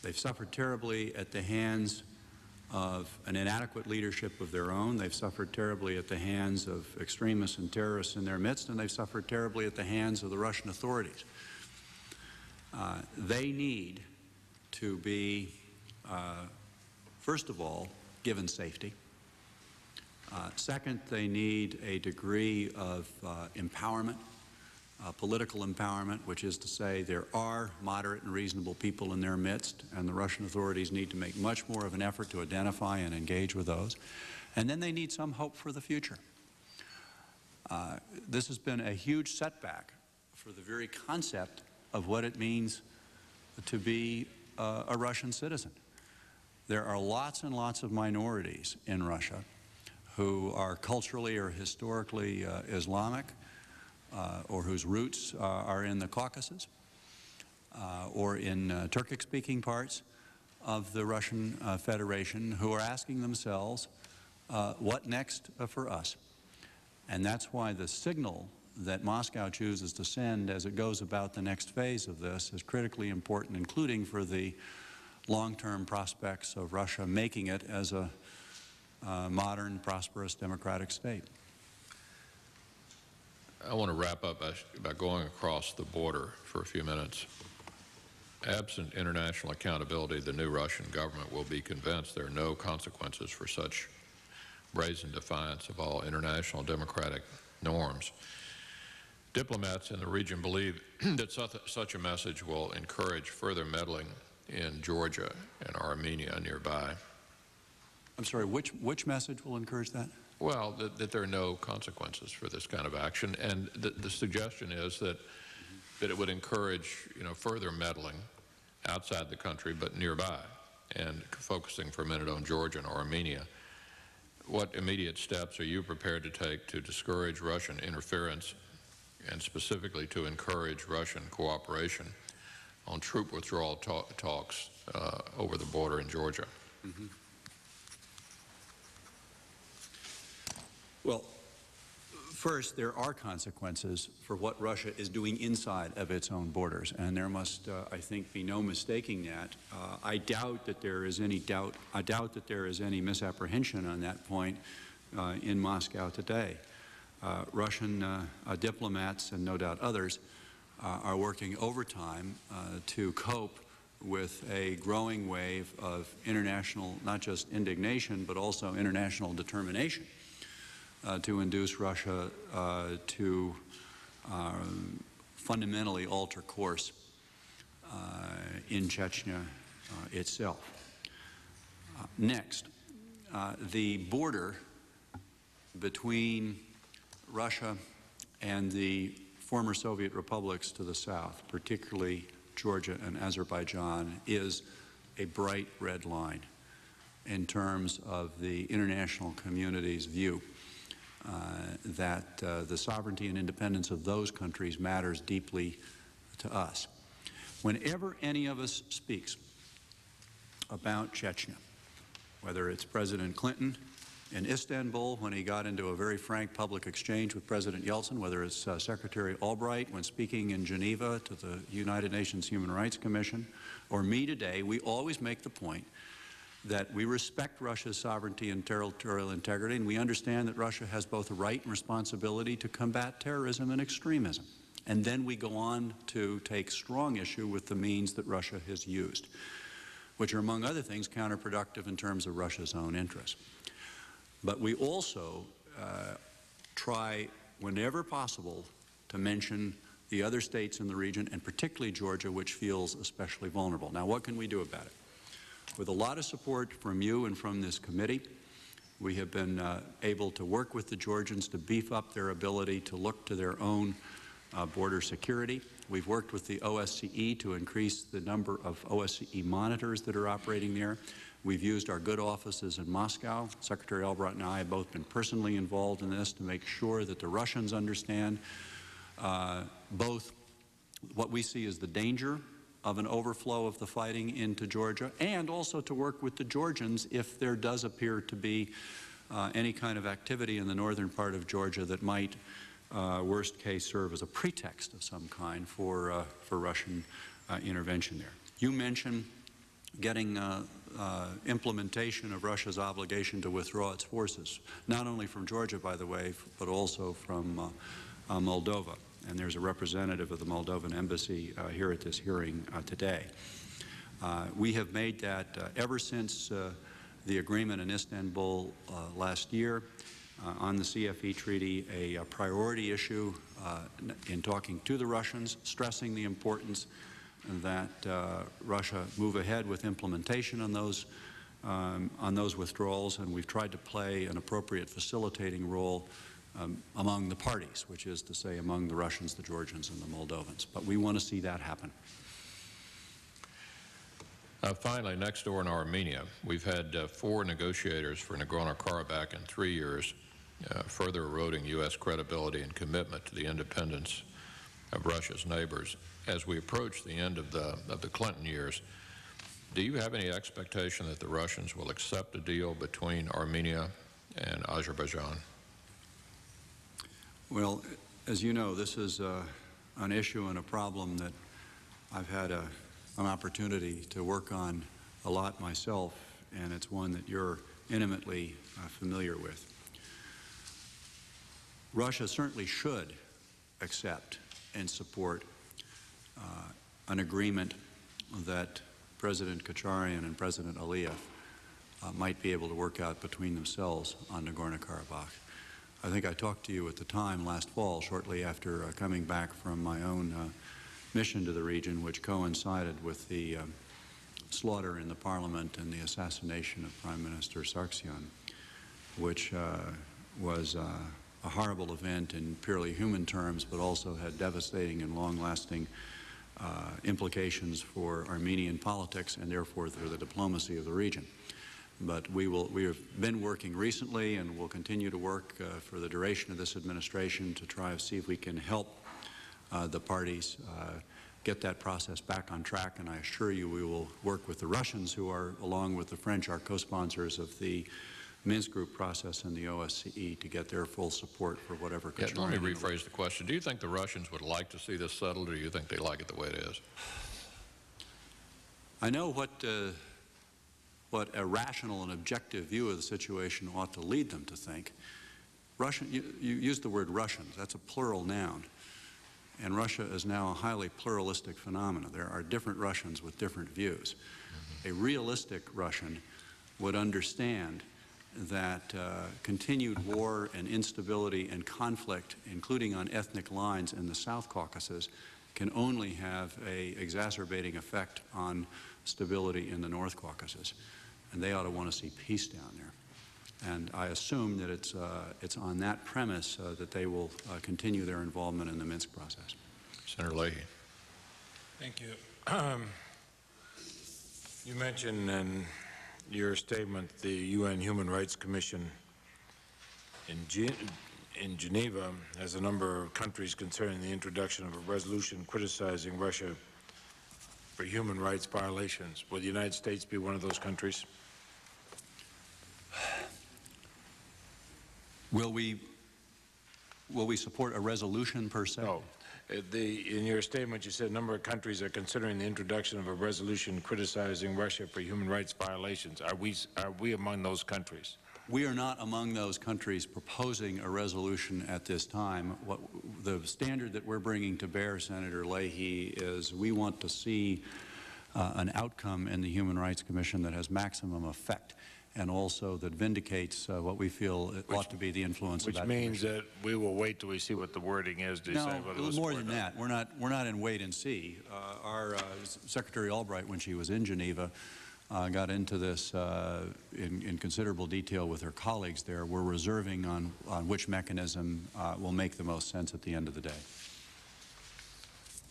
They've suffered terribly at the hands of an inadequate leadership of their own. They've suffered terribly at the hands of extremists and terrorists in their midst, and they've suffered terribly at the hands of the Russian authorities. They need to be, first of all, given safety. Second, they need a degree of empowerment, political empowerment, which is to say there are moderate and reasonable people in their midst, and the Russian authorities need to make much more of an effort to identify and engage with those. And then they need some hope for the future. This has been a huge setback for the very concept of what it means to be a Russian citizen. There are lots and lots of minorities in Russia who are culturally or historically Islamic, or whose roots are in the Caucasus or in Turkic-speaking parts of the Russian Federation, who are asking themselves, what next for us? And that's why the signal that Moscow chooses to send as it goes about the next phase of this is critically important, including for the long-term prospects of Russia making it as a modern, prosperous, democratic state. I want to wrap up by going across the border for a few minutes. Absent international accountability, the new Russian government will be convinced there are no consequences for such brazen defiance of all international democratic norms. Diplomats in the region believe that such a message will encourage further meddling in Georgia and Armenia nearby. I'm sorry, which message will encourage that? Well, that there are no consequences for this kind of action, and the suggestion is that it would encourage, further meddling outside the country but nearby. And focusing for a minute on Georgia and Armenia, what immediate steps are you prepared to take to discourage Russian interference and specifically to encourage Russian cooperation on troop withdrawal talks over the border in Georgia? Mm-hmm. Well, first, there are consequences for what Russia is doing inside of its own borders, and there must, I think, be no mistaking that. I doubt that there is any misapprehension on that point in Moscow today. Russian diplomats, and no doubt others, are working overtime to cope with a growing wave of international, not just indignation, but also international determination to induce Russia to fundamentally alter course in Chechnya itself. Next, the border between Russia and the former Soviet republics to the south, particularly Georgia and Azerbaijan, is a bright red line in terms of the international community's view that the sovereignty and independence of those countries matters deeply to us. Whenever any of us speaks about Chechnya, whether it's President Clinton in Istanbul when he got into a very frank public exchange with President Yeltsin, whether it's Secretary Albright when speaking in Geneva to the United Nations Human Rights Commission, or me today, we always make the point that we respect Russia's sovereignty and territorial integrity, and we understand that Russia has both a right and responsibility to combat terrorism and extremism. And then we go on to take strong issue with the means that Russia has used, which are, among other things, counterproductive in terms of Russia's own interests. But we also try, whenever possible, to mention the other states in the region, and particularly Georgia, which feels especially vulnerable. Now, what can we do about it? With a lot of support from you and from this committee, we have been able to work with the Georgians to beef up their ability to look to their own border security. We've worked with the OSCE to increase the number of OSCE monitors that are operating there. We've used our good offices in Moscow. Secretary Albright and I have both been personally involved in this to make sure that the Russians understand both what we see as the danger of an overflow of the fighting into Georgia, and also to work with the Georgians if there does appear to be any kind of activity in the northern part of Georgia that might, worst case, serve as a pretext of some kind for Russian intervention there. You mentioned getting implementation of Russia's obligation to withdraw its forces, not only from Georgia, by the way, but also from Moldova. And there's a representative of the Moldovan embassy here at this hearing today. We have made that ever since the agreement in Istanbul last year on the CFE treaty a priority issue in talking to the Russians, stressing the importance that Russia move ahead with implementation on those withdrawals, and we've tried to play an appropriate facilitating role among the parties, which is to say among the Russians, the Georgians, and the Moldovans. But we want to see that happen. Finally, next door in Armenia, we've had 4 negotiators for Nagorno-Karabakh in 3 years, further eroding U.S. credibility and commitment to the independence of Russia's neighbors. As we approach the end of the Clinton years, do you have any expectation that the Russians will accept a deal between Armenia and Azerbaijan? Well, as you know, this is an issue and a problem that I've had an opportunity to work on a lot myself, and it's one that you're intimately familiar with. Russia certainly should accept and support an agreement that President Kacharyan and President Aliyev might be able to work out between themselves on Nagorno-Karabakh. I think I talked to you at the time last fall, shortly after coming back from my own mission to the region, which coincided with the slaughter in the parliament and the assassination of Prime Minister Sargsyan, which was a horrible event in purely human terms, but also had devastating and long-lasting implications for Armenian politics and therefore for the diplomacy of the region. But we have been working recently and will continue to work for the duration of this administration to try to see if we can help the parties get that process back on track. And I assure you we will work with the Russians, who are, along with the French, our co-sponsors of the Minsk Group process and the OSCE, to get their full support for whatever. Yeah, let me rephrase the question. Do you think the Russians would like to see this settled, or do you think they like it the way it is? I know what a rational and objective view of the situation ought to lead them to think. You used the word Russians. That's a plural noun. And Russia is now a highly pluralistic phenomenon. There are different Russians with different views. A realistic Russian would understand that continued war and instability and conflict, including on ethnic lines in the South Caucasus, can only have an exacerbating effect on stability in the North Caucasus. And they ought to want to see peace down there. And I assume that it's on that premise that they will continue their involvement in the Minsk process. Senator Leahy. Thank you. You mentioned in your statement the UN Human Rights Commission in Geneva has a number of countries concerning the introduction of a resolution criticizing Russia for human rights violations. Will the United States be one of those countries? Will we support a resolution per se? No. In your statement, you said a number of countries are considering the introduction of a resolution criticizing Russia for human rights violations. Are we among those countries? We are not among those countries proposing a resolution at this time. The standard that we're bringing to bear, Senator Leahy, is we want to see an outcome in the Human Rights Commission that has maximum effect, and also that vindicates what we feel ought to be the influence of that commission. Which means that we will wait till we see what the wording is to decide whether No, it's more than that. We're not in wait and see. Our Secretary Albright, when she was in Geneva, got into this in considerable detail with her colleagues there. We're reserving on which mechanism will make the most sense at the end of the day.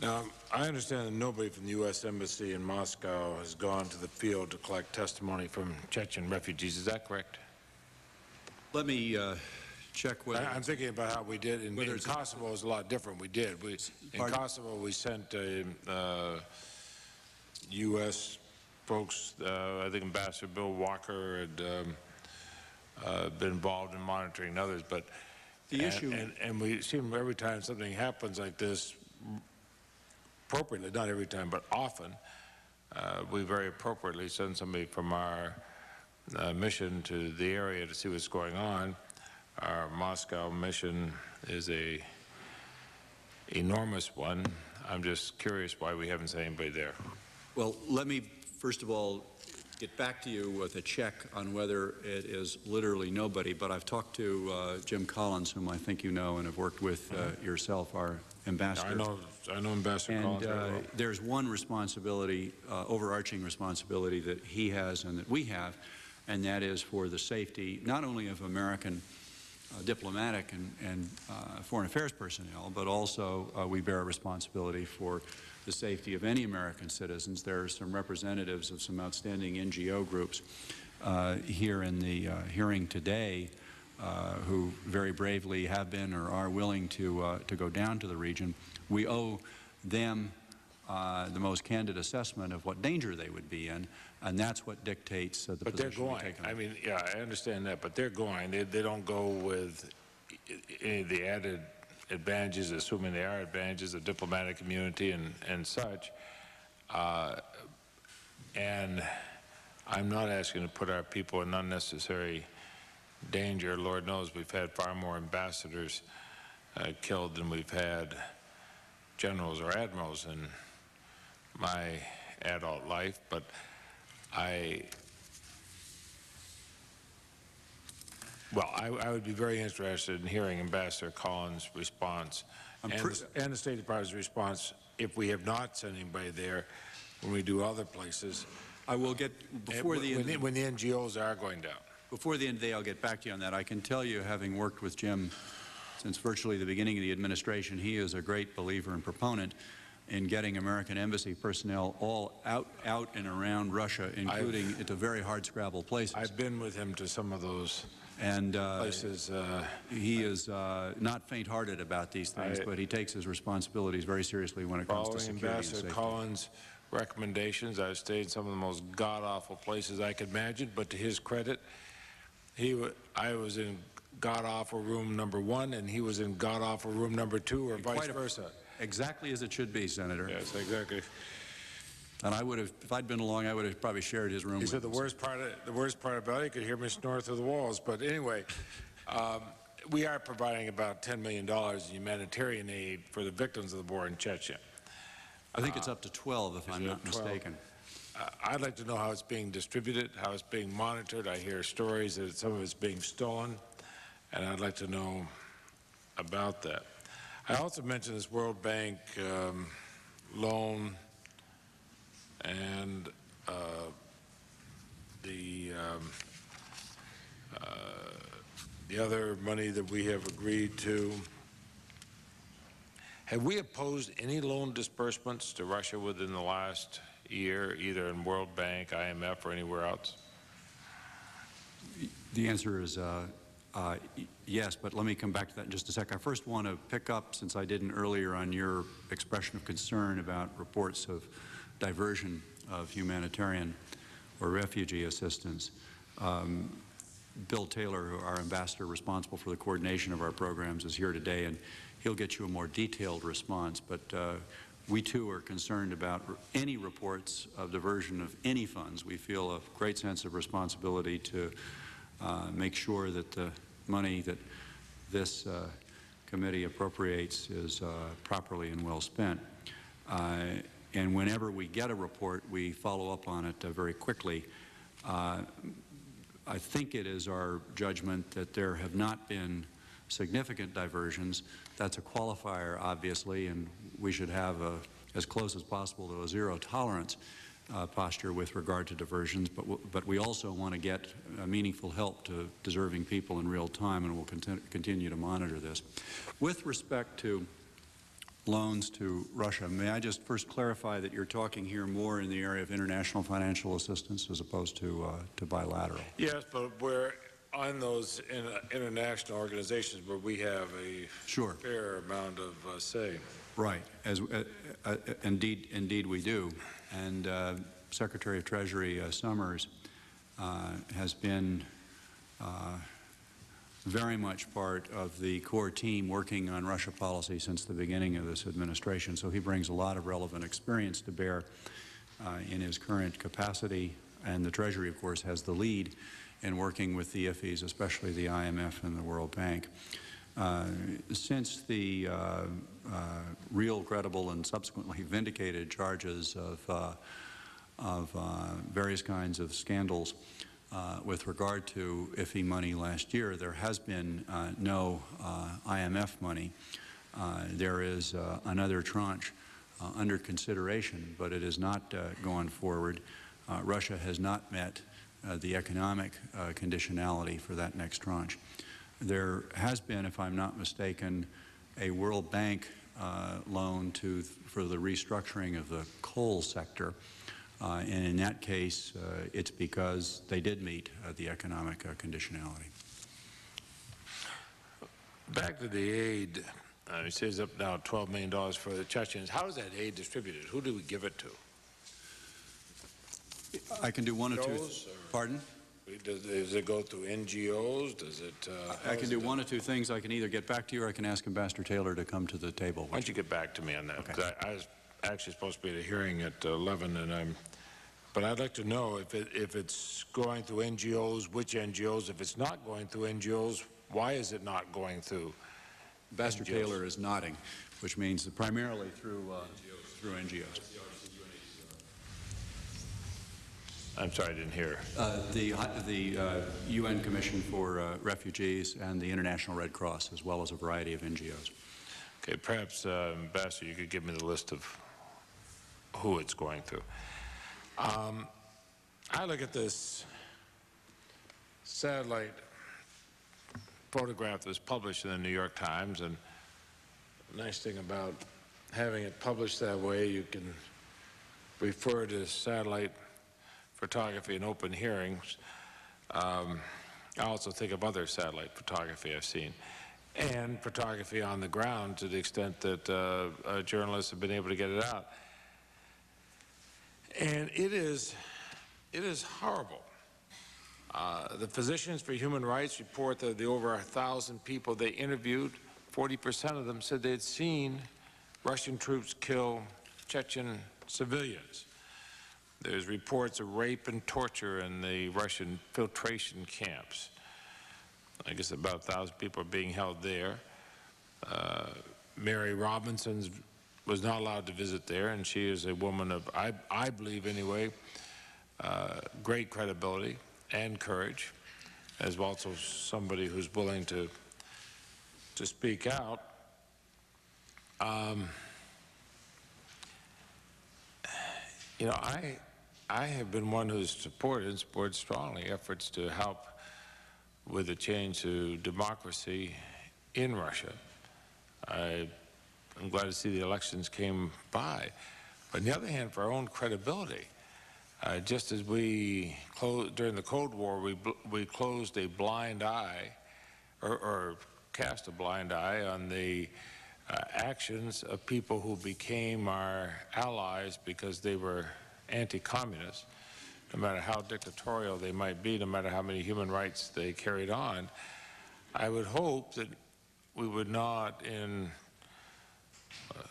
Now, I understand that nobody from the U.S. Embassy in Moscow has gone to the field to collect testimony from Chechen refugees. Is that correct? Let me check whether... I'm thinking about how we did. In Kosovo, it was a lot different. We did. In Kosovo, we sent U.S. folks, I think Ambassador Bill Walker had been involved in monitoring others. But the issue... And we seem every time something happens like this, appropriately, not every time, but often, we very appropriately send somebody from our mission to the area to see what's going on. Our Moscow mission is a enormous one. I'm just curious why we haven't sent anybody there. Well, let me first of all get back to you with a check on whether it is literally nobody, but I've talked to Jim Collins, whom I think you know and have worked with yourself, our ambassador. I know Ambassador Collins very well. There's one responsibility, overarching responsibility that he has and that we have, and that is for the safety not only of American diplomatic and foreign affairs personnel, but also we bear a responsibility for the safety of any American citizens. There are some representatives of some outstanding NGO groups here in the hearing today who very bravely have been or are willing to go down to the region. We owe them the most candid assessment of what danger they would be in, and that's what dictates the position we take on. But they're going. I mean, yeah, I understand that, but they're going. They don't go with any of the added advantages, assuming they are advantages of diplomatic immunity and such. And I'm not asking to put our people in unnecessary danger. Lord knows we've had far more ambassadors killed than we've had generals or admirals in my adult life, but I would be very interested in hearing Ambassador Collins' response and the State Department's response if we have not sent anybody there when we do other places. I will get, before the end, when the NGOs are going down. Before the end of the day, I'll get back to you on that. I can tell you, having worked with Jim since virtually the beginning of the administration, he is a great believer and proponent in getting American embassy personnel all out and around Russia, including into very hard-scrabble places. I've been with him to some of those places. He is not faint-hearted about these things, but he takes his responsibilities very seriously when it comes to security and Ambassador safety. Collins' recommendations, I've stayed in some of the most god-awful places I could imagine, but to his credit, I was in god-awful room number 1, and he was in god-awful room number 2, or vice versa. Exactly as it should be, Senator. Yes, exactly. And I would have, if I'd been along, I would have probably shared his room. He with said the worst part about it, you could hear me snore through the walls. But anyway, we are providing about $10 million in humanitarian aid for the victims of the war in Chechnya. I think it's up to 12, if I'm not mistaken. I'd like to know how it's being distributed, how it's being monitored. I hear stories that some of it's being stolen, and I'd like to know about that. I also mentioned this World Bank loan and the other money that we have agreed to. Have we opposed any loan disbursements to Russia within the last year, either in World Bank, IMF, or anywhere else? The answer is yes, but let me come back to that in just a sec. I first want to pick up, since I didn't earlier, on your expression of concern about reports of diversion of humanitarian or refugee assistance. Bill Taylor, our ambassador responsible for the coordination of our programs, is here today, and he'll get you a more detailed response. But we too are concerned about any reports of diversion of any funds. We feel a great sense of responsibility to make sure that the money that this committee appropriates is properly and well spent. And whenever we get a report, we follow up on it very quickly. I think it is our judgment that there have not been significant diversions. That's a qualifier, obviously, and we should have as close as possible to a zero tolerance posture with regard to diversions, but we also want to get meaningful help to deserving people in real time, and we'll continue to monitor this. With respect to loans to Russia, may I just first clarify that you're talking here more in the area of international financial assistance as opposed to bilateral? Yes, but we're on those international organizations where we have a fair amount of say. Right. Indeed we do. And Secretary of Treasury Summers has been very much part of the core team working on Russia policy since the beginning of this administration. So he brings a lot of relevant experience to bear in his current capacity. And the Treasury, of course, has the lead in working with the IFEs, especially the IMF and the World Bank. Since the real, credible, and subsequently vindicated charges of various kinds of scandals with regard to IFE money last year, there has been no IMF money. There is another tranche under consideration, but it is not going forward. Russia has not met the economic conditionality for that next tranche. There has been, if I'm not mistaken, a World Bank loan for the restructuring of the coal sector. And in that case, it's because they did meet the economic conditionality. Back to the aid, it says up now $12 million for the Chechens. How is that aid distributed? Who do we give it to? I can do one or two. Pardon? Does it go through NGOs? Does it? I can do one or two things. I can either get back to you, or I can ask Ambassador Taylor to come to the table. Why don't you get back to me on that? Okay. I was actually supposed to be at a hearing at 11, and I'm But I'd like to know if it's going through NGOs, which NGOs. If it's not going through NGOs, why is it not going through Ambassador NGOs? Taylor is nodding, which means that primarily through NGOs. I'm sorry, I didn't hear. The UN Commission for Refugees and the International Red Cross, as well as a variety of NGOs. Okay, perhaps, Ambassador, you could give me the list of who it's going through. I look at this satellite photograph that was published in the New York Times, and the nice thing about having it published that way, you can refer to satellite photography in open hearings. I also think of other satellite photography I've seen, and photography on the ground to the extent that journalists have been able to get it out. And it is horrible. The Physicians for Human Rights report that the over 1,000 people they interviewed, 40% of them said they'd seen Russian troops kill Chechen civilians. There's reports of rape and torture in the Russian filtration camps. I guess about 1,000 people are being held there. Mary Robinson was not allowed to visit there, and she is a woman of, I believe anyway, great credibility and courage, as well as somebody who's willing to speak out. You know, I have been one who's supported strongly efforts to help with the change to democracy in Russia. I'm glad to see the elections came by. But on the other hand, for our own credibility, just as we closed during the Cold War, we closed a blind eye, or cast a blind eye on the actions of people who became our allies because they were anti-communist, no matter how dictatorial they might be, no matter how many human rights they carried on. I would hope that we would not, in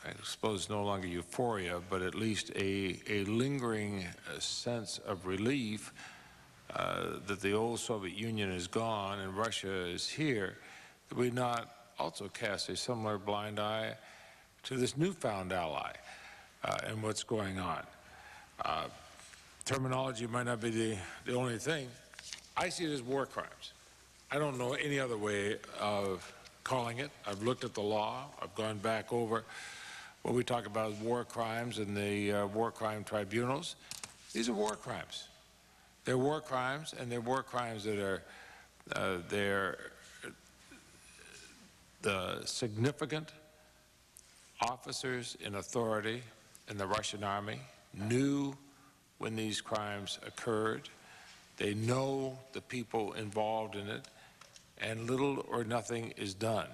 I suppose no longer euphoria, but at least a lingering sense of relief that the old Soviet Union is gone and Russia is here, that we not also cast a similar blind eye to this newfound ally and what's going on. Terminology might not be the only thing. I see it as war crimes. I don't know any other way of calling it. I've looked at the law. I've gone back over what we talk about as war crimes and the war crime tribunals. These are war crimes. They're war crimes, and they're war crimes that are the significant officers in authority in the Russian army knew when these crimes occurred. They know the people involved in it, and little or nothing is done.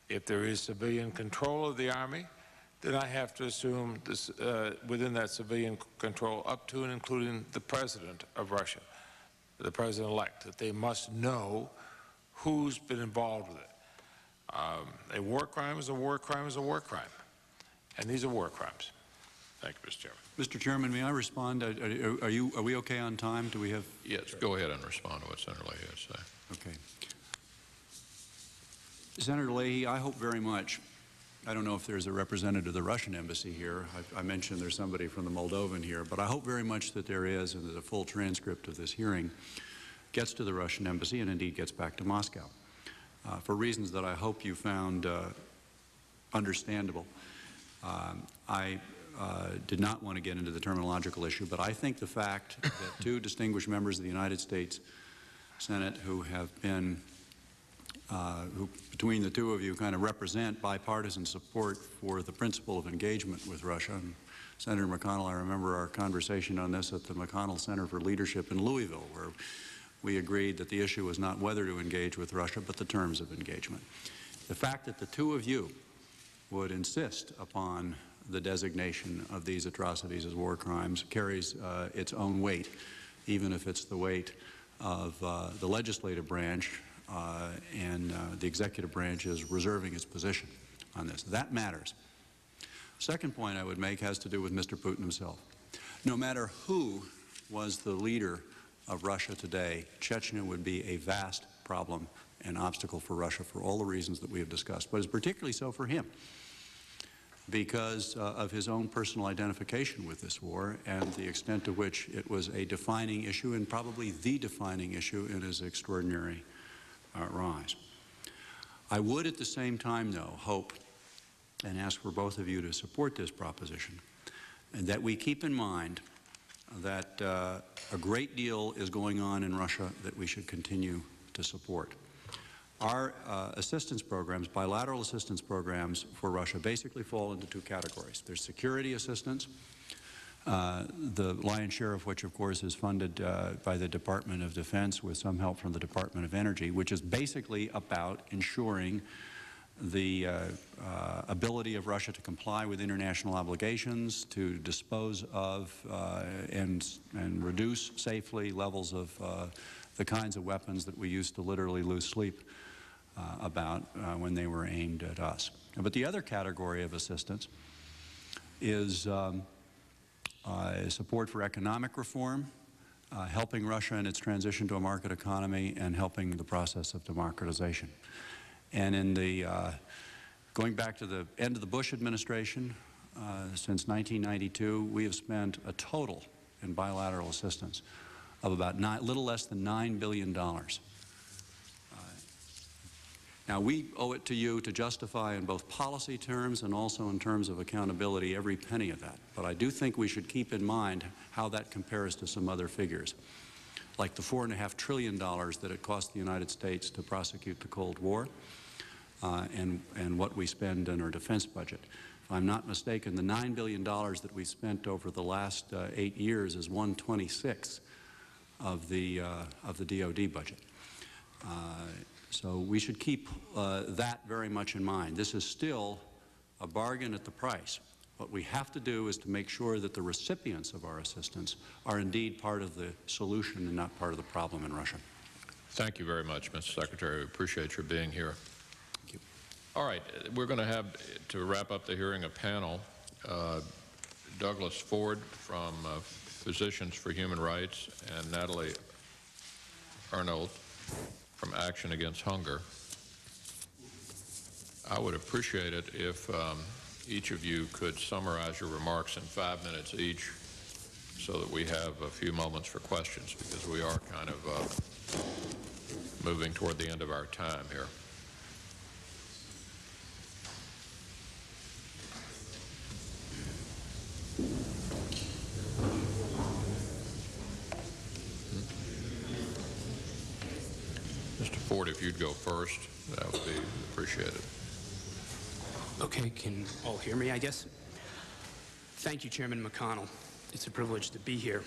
If there is civilian control of the army, then I have to assume this, within that civilian control, up to and including the president of Russia, the president-elect, that they must know who's been involved with it. A war crime is a war crime is a war crime, and these are war crimes. Thank you, Mr. Chairman. Mr. Chairman, may I respond? Are we okay on time? Do we have? Yes, go ahead and respond to what Senator Leahy has to say. Okay. Senator Leahy, I hope very much, I don't know if there's a representative of the Russian embassy here. I mentioned there's somebody from the Moldovan here, but I hope very much that there is, and that a full transcript of this hearing gets to the Russian embassy and indeed gets back to Moscow. For reasons that I hope you found understandable. I did not want to get into the terminological issue, but I think the fact that two distinguished members of the United States Senate who have been, who between the two of you kind of represent bipartisan support for the principle of engagement with Russia. And Senator McConnell, I remember our conversation on this at the McConnell Center for Leadership in Louisville, where we agreed that the issue was not whether to engage with Russia, but the terms of engagement. The fact that the two of you would insist upon the designation of these atrocities as war crimes carries its own weight, even if it's the weight of the legislative branch and the executive branch is reserving its position on this. That matters. Second point I would make has to do with Mr. Putin himself. No matter who was the leader of Russia today, Chechnya would be a vast problem and obstacle for Russia for all the reasons that we have discussed, but it's particularly so for him because of his own personal identification with this war and the extent to which it was a defining issue and probably the defining issue in his extraordinary rise. I would at the same time, though, hope and ask for both of you to support this proposition, and that we keep in mind that a great deal is going on in Russia that we should continue to support. Our assistance programs, bilateral assistance programs for Russia, basically fall into two categories. There's security assistance, the lion's share of which, of course, is funded by the Department of Defense with some help from the Department of Energy, which is basically about ensuring the ability of Russia to comply with international obligations, to dispose of and reduce safely levels of the kinds of weapons that we used to literally lose sleep about when they were aimed at us. But the other category of assistance is support for economic reform, helping Russia in its transition to a market economy, and helping the process of democratization. And in the going back to the end of the Bush administration, since 1992, we have spent a total in bilateral assistance of about little less than $9 billion. Now, we owe it to you to justify in both policy terms and also in terms of accountability every penny of that. But I do think we should keep in mind how that compares to some other figures, like the $4.5 trillion that it cost the United States to prosecute the Cold War, and what we spend in our defense budget. If I'm not mistaken, the $9 billion that we spent over the last 8 years is 1/26 of the DoD budget. So we should keep that very much in mind. This is still a bargain at the price. What we have to do is to make sure that the recipients of our assistance are indeed part of the solution and not part of the problem in Russia. Thank you very much, Mr. Secretary. We appreciate your being here. Thank you. All right, we're going to have, to wrap up the hearing, a panel. Douglas Ford from Physicians for Human Rights and Natalie Arnold from Action Against Hunger. I would appreciate it if each of you could summarize your remarks in 5 minutes each so that we have a few moments for questions, because we are kind of moving toward the end of our time here. Mr. Ford, if you'd go first, that would be appreciated. Okay, can all hear me, I guess? Thank you, Chairman McConnell. It's a privilege to be here.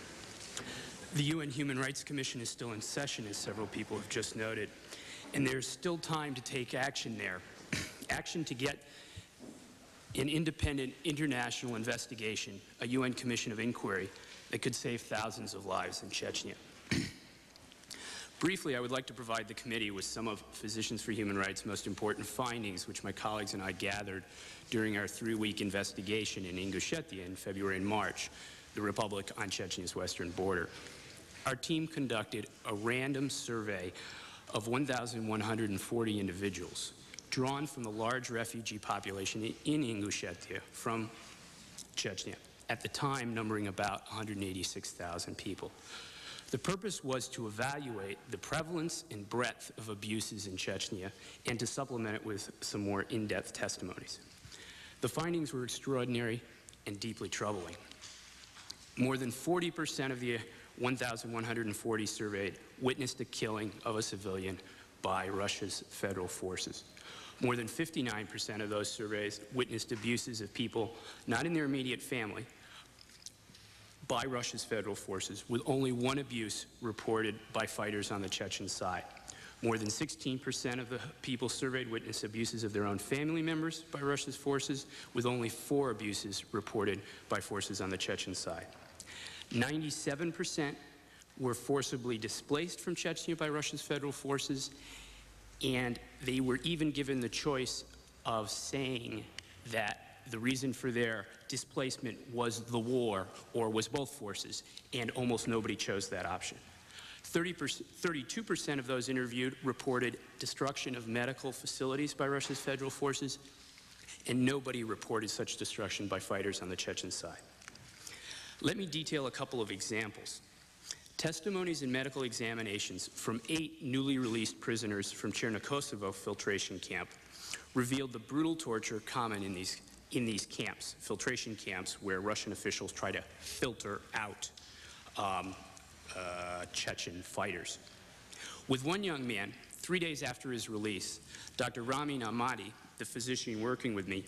The UN Human Rights Commission is still in session, as several people have just noted, and there's still time to take action there. Action to get an independent international investigation, a UN Commission of Inquiry, that could save thousands of lives in Chechnya. Briefly, I would like to provide the committee with some of Physicians for Human Rights' most important findings, which my colleagues and I gathered during our 3-week investigation in Ingushetia in February and March, the republic on Chechnya's western border. Our team conducted a random survey of 1,140 individuals, drawn from the large refugee population in Ingushetia from Chechnya, at the time numbering about 186,000 people. The purpose was to evaluate the prevalence and breadth of abuses in Chechnya and to supplement it with some more in-depth testimonies. The findings were extraordinary and deeply troubling. More than 40% of the 1,140 surveyed witnessed a killing of a civilian by Russia's federal forces. More than 59% of those surveys witnessed abuses of people not in their immediate family by Russia's federal forces, with only one abuse reported by fighters on the Chechen side. More than 16% of the people surveyed witnessed abuses of their own family members by Russia's forces, with only 4 abuses reported by forces on the Chechen side. 97% were forcibly displaced from Chechnya by Russia's federal forces, and they were even given the choice of saying that the reason for their displacement was the war or was both forces, and almost nobody chose that option. 32% of those interviewed reported destruction of medical facilities by Russia's federal forces, and nobody reported such destruction by fighters on the Chechen side. Let me detail a couple of examples. Testimonies and medical examinations from 8 newly released prisoners from Chernokosovo filtration camp revealed the brutal torture common in these camps, filtration camps, where Russian officials try to filter out Chechen fighters. With one young man, 3 days after his release, Dr. Ramin Ahmadi, the physician working with me,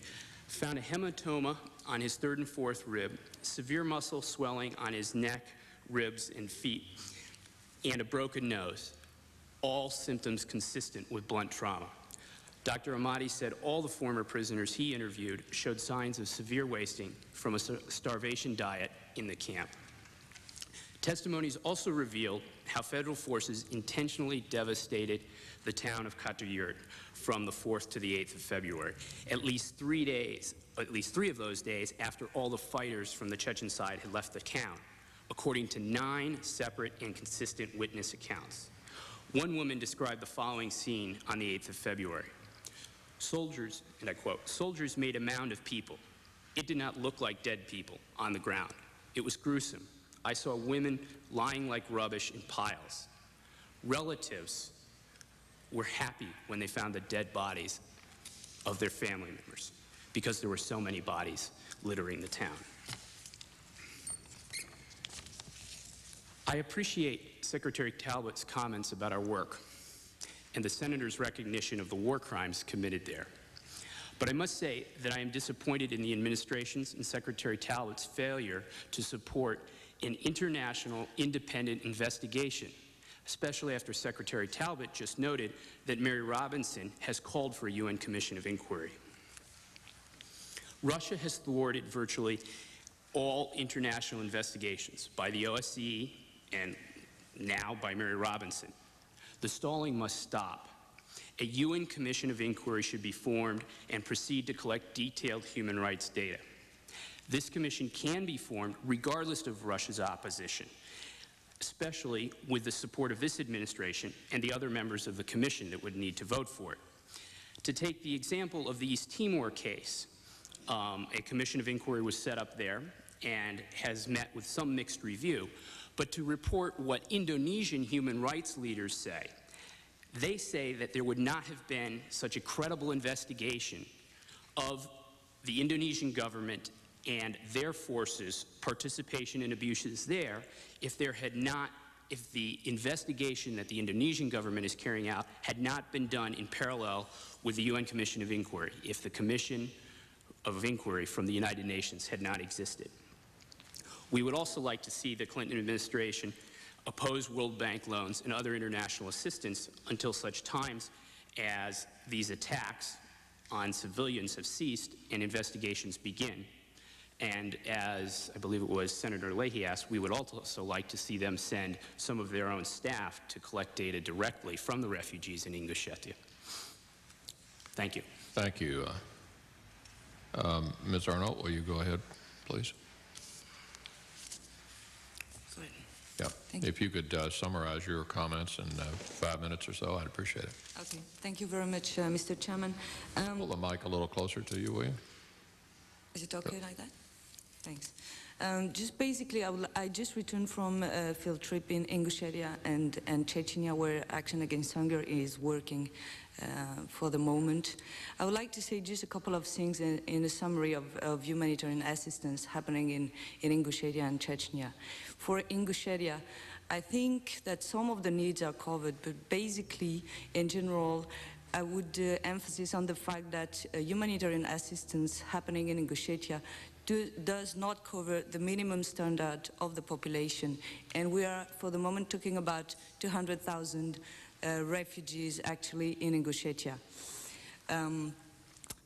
found a hematoma on his 3rd and 4th rib, severe muscle swelling on his neck, ribs, and feet, and a broken nose, all symptoms consistent with blunt trauma. Dr. Ahmadi said all the former prisoners he interviewed showed signs of severe wasting from a starvation diet in the camp. Testimonies also revealed how federal forces intentionally devastated the town of Katayurt from the 4th to the 8th of February, at least 3 of those days after all the fighters from the Chechen side had left the town, according to 9 separate and consistent witness accounts. One woman described the following scene on the 8th of February. Soldiers, and I quote, "Soldiers made a mound of people. It did not look like dead people on the ground. It was gruesome. I saw women lying like rubbish in piles. Relatives were happy when they found the dead bodies of their family members because there were so many bodies littering the town." I appreciate Secretary Talbot's comments about our work and the Senator's recognition of the war crimes committed there. But I must say that I am disappointed in the administration's and Secretary Talbot's failure to support an international independent investigation, especially after Secretary Talbot just noted that Mary Robinson has called for a UN Commission of Inquiry. Russia has thwarted virtually all international investigations by the OSCE and now by Mary Robinson. The stalling must stop. A UN Commission of Inquiry should be formed and proceed to collect detailed human rights data. This commission can be formed regardless of Russia's opposition, especially with the support of this administration and the other members of the commission that would need to vote for it. To take the example of the East Timor case, a commission of inquiry was set up there and has met with some mixed review. But to report what Indonesian human rights leaders say, they say that there would not have been such a credible investigation of the Indonesian government and their forces' participation in abuses there if the investigation that the Indonesian government is carrying out had not been done in parallel with the UN Commission of Inquiry, if the Commission of Inquiry from the United Nations had not existed. We would also like to see the Clinton administration oppose World Bank loans and other international assistance until such times as these attacks on civilians have ceased and investigations begin. And as I believe it was Senator Leahy asked, we would also like to see them send some of their own staff to collect data directly from the refugees in Ingushetia. Thank you. Thank you. Ms. Arnault, will you go ahead, please? Yeah. If you could summarize your comments in 5 minutes or so, I'd appreciate it. Okay. Thank you very much, Mr. Chairman. Pull the mic a little closer to you, will you? Is it okay like that? Thanks. Just basically, I just returned from a field trip in Ingushetia and Chechnya, where Action Against Hunger is working for the moment. I would like to say just a couple of things in a summary of humanitarian assistance happening in Ingushetia and Chechnya. For Ingushetia, I think that some of the needs are covered, but basically, in general, I would emphasize on the fact that humanitarian assistance happening in Ingushetia does not cover the minimum standard of the population. And we are, for the moment, talking about 200,000 refugees actually in Ingushetia.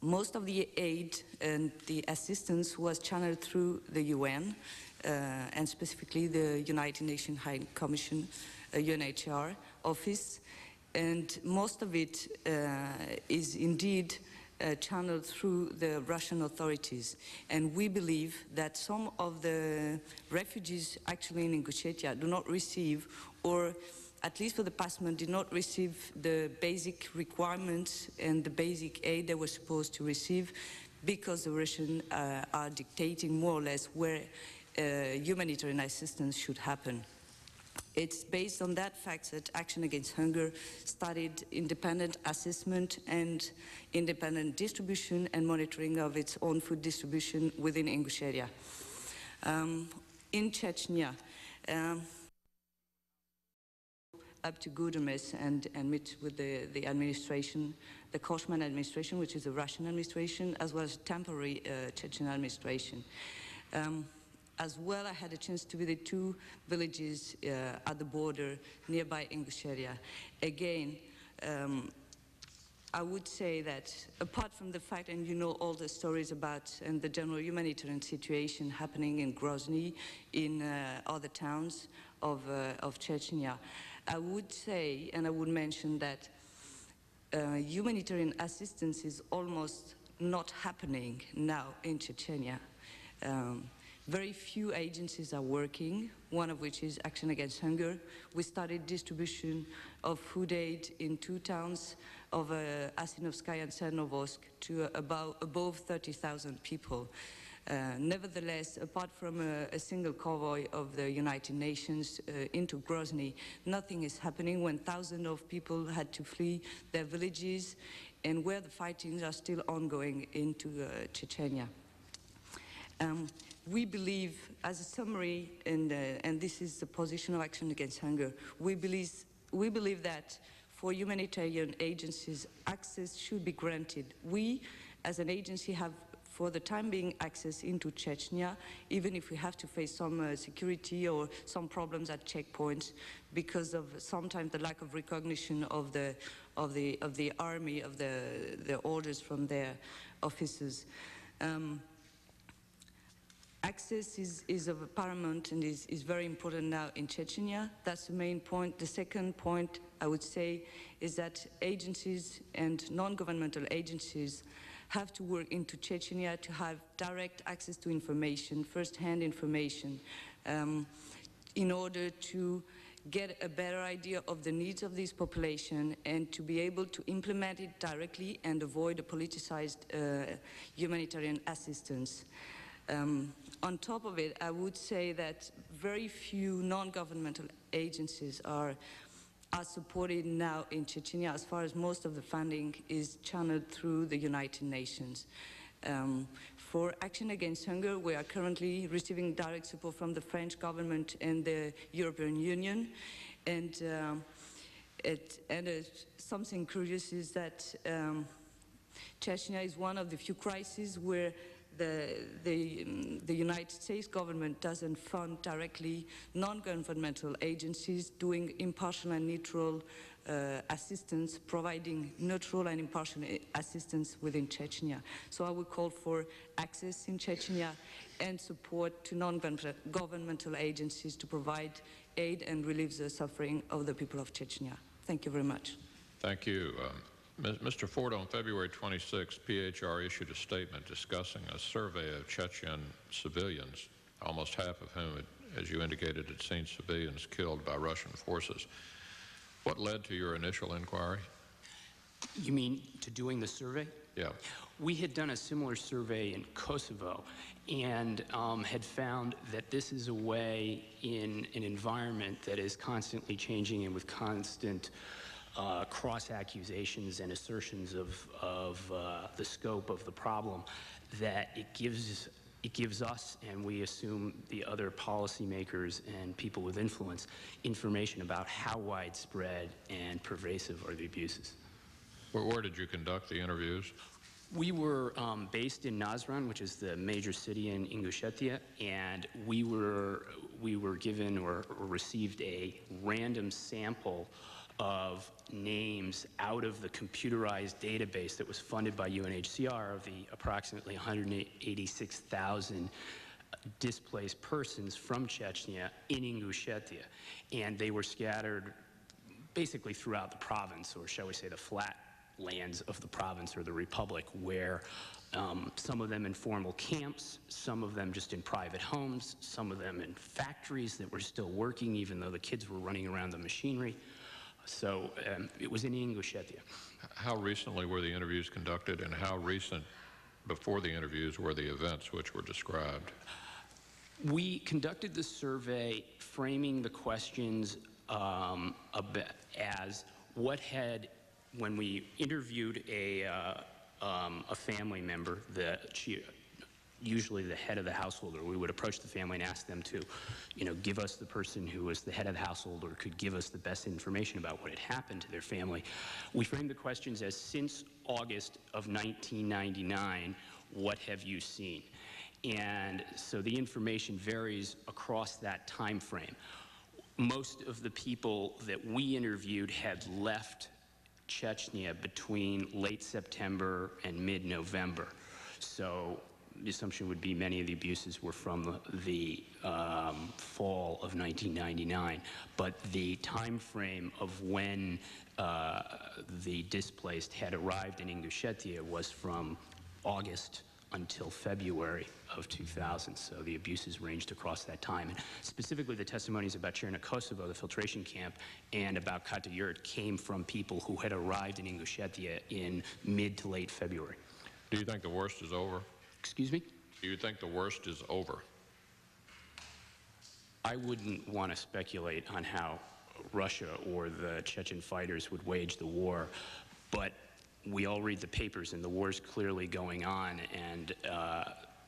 Most of the aid and the assistance was channeled through the UN, and specifically the United Nations High Commission, UNHCR office. And most of it is indeed channeled through the Russian authorities. And we believe that some of the refugees actually in Ingushetia do not receive, or at least for the past month, did not receive the basic requirements and the basic aid they were supposed to receive, because the Russians are dictating more or less where humanitarian assistance should happen. It's based on that fact that Action Against Hunger started independent assessment and independent distribution and monitoring of its own food distribution within Ingushetia. In Chechnya, up to Gudermes and meet with the administration, the Koshman administration, which is a Russian administration, as well as temporary Chechen administration. As well, I had a chance to visit two villages at the border nearby Ingushetia. Again, I would say that apart from the fact, and you know all the stories about and the general humanitarian situation happening in Grozny, in other towns of Chechnya, I would say, and I would mention that humanitarian assistance is almost not happening now in Chechnya. Very few agencies are working, one of which is Action Against Hunger. We started distribution of food aid in two towns of Asinovskaya and Cernovosk to above 30,000 people. Nevertheless, apart from a single convoy of the United Nations into Grozny, nothing is happening when thousands of people had to flee their villages and where the fightings are still ongoing into Chechnya. We believe, as a summary, and this is the position of Action Against Hunger, we believe that for humanitarian agencies, access should be granted. We, as an agency, have, for the time being, access into Chechnya, even if we have to face some security or some problems at checkpoints because of sometimes the lack of recognition of the army, of the orders from their officers. Access is of paramount and is very important now in Chechnya. That's the main point. The second point, I would say, is that agencies and non-governmental agencies have to work into Chechnya to have direct access to information, first-hand information, in order to get a better idea of the needs of this population and to be able to implement it directly and avoid a politicized humanitarian assistance. On top of it, I would say that very few non-governmental agencies are supported now in Chechnya, as far as most of the funding is channeled through the United Nations. For Action Against Hunger, we are currently receiving direct support from the French government and the European Union. And something curious is that Chechnya is one of the few crises where the United States government doesn't fund directly non-governmental agencies doing impartial and neutral assistance, providing neutral and impartial assistance within Chechnya. So I would call for access in Chechnya and support to non-governmental agencies to provide aid and relieve the suffering of the people of Chechnya. Thank you very much. Thank you. Mr. Ford, on February 26, PHR issued a statement discussing a survey of Chechen civilians, almost half of whom, as you indicated, had seen civilians killed by Russian forces. What led to your initial inquiry? You mean to doing the survey? Yeah. We had done a similar survey in Kosovo and had found that this is a way in an environment that is constantly changing and with constant cross-accusations and assertions of the scope of the problem, that it gives us, and we assume the other policymakers and people with influence, information about how widespread and pervasive are the abuses. Where did you conduct the interviews? We were based in Nazran, which is the major city in Ingushetia, and we were given or received a random sample of names out of the computerized database that was funded by UNHCR of the approximately 186,000 displaced persons from Chechnya in Ingushetia. And they were scattered basically throughout the province, or shall we say the flat lands of the province or the republic, where some of them in formal camps, some of them just in private homes, some of them in factories that were still working even though the kids were running around the machinery. So it was in Ingushetia. How recently were the interviews conducted, and how recent before the interviews were the events which were described? We conducted the survey framing the questions as what had, when we interviewed a family member, usually the head of the household, or we would approach the family and ask them to, give us the person who was the head of the household or could give us the best information about what had happened to their family. We framed the questions as, since August of 1999, what have you seen? And so the information varies across that time frame. Most of the people that we interviewed had left Chechnya between late September and mid-November. So the assumption would be many of the abuses were from the fall of 1999. But the time frame of when the displaced had arrived in Ingushetia was from August until February of 2000. So the abuses ranged across that time. And specifically, the testimonies about Cherna, Kosovo, the filtration camp, and about Katayurt came from people who had arrived in Ingushetia in mid to late February. Do you think the worst is over? Excuse me? Do you think the worst is over? I wouldn't want to speculate on how Russia or the Chechen fighters would wage the war, but we all read the papers, and the war's clearly going on, and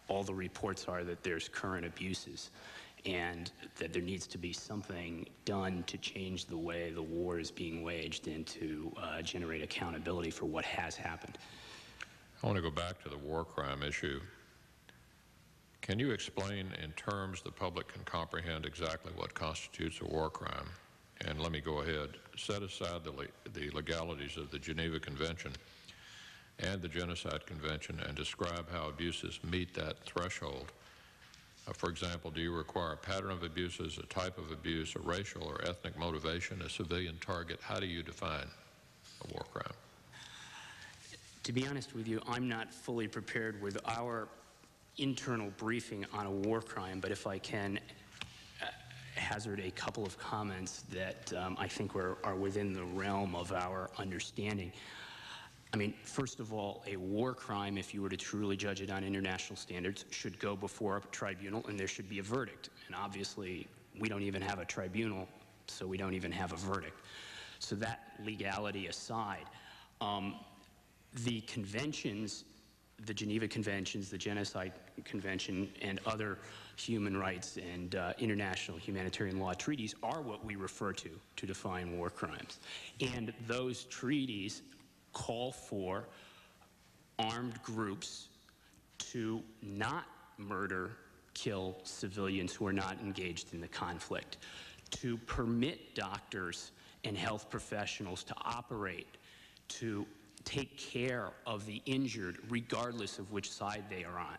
all the reports are that there's current abuses, and that there needs to be something done to change the way the war is being waged and to generate accountability for what has happened. I want to go back to the war crime issue. Can you explain in terms the public can comprehend exactly what constitutes a war crime? And let me go ahead. Set aside the legalities of the Geneva Convention and the Genocide Convention and describe how abuses meet that threshold. For example, do you require a pattern of abuses, a type of abuse, a racial or ethnic motivation, a civilian target? How do you define a war crime? To be honest with you, I'm not fully prepared with our internal briefing on a war crime, but if I can hazard a couple of comments that I think are within the realm of our understanding. I mean, first of all, a war crime, if you were to truly judge it on international standards, should go before a tribunal and there should be a verdict. And obviously, we don't even have a tribunal, so we don't even have a verdict. So that legality aside, the conventions, the Geneva Conventions, the Genocide Convention, and other human rights and international humanitarian law treaties are what we refer to define war crimes. And those treaties call for armed groups to not murder, kill civilians who are not engaged in the conflict, to permit doctors and health professionals to operate, to take care of the injured regardless of which side they are on.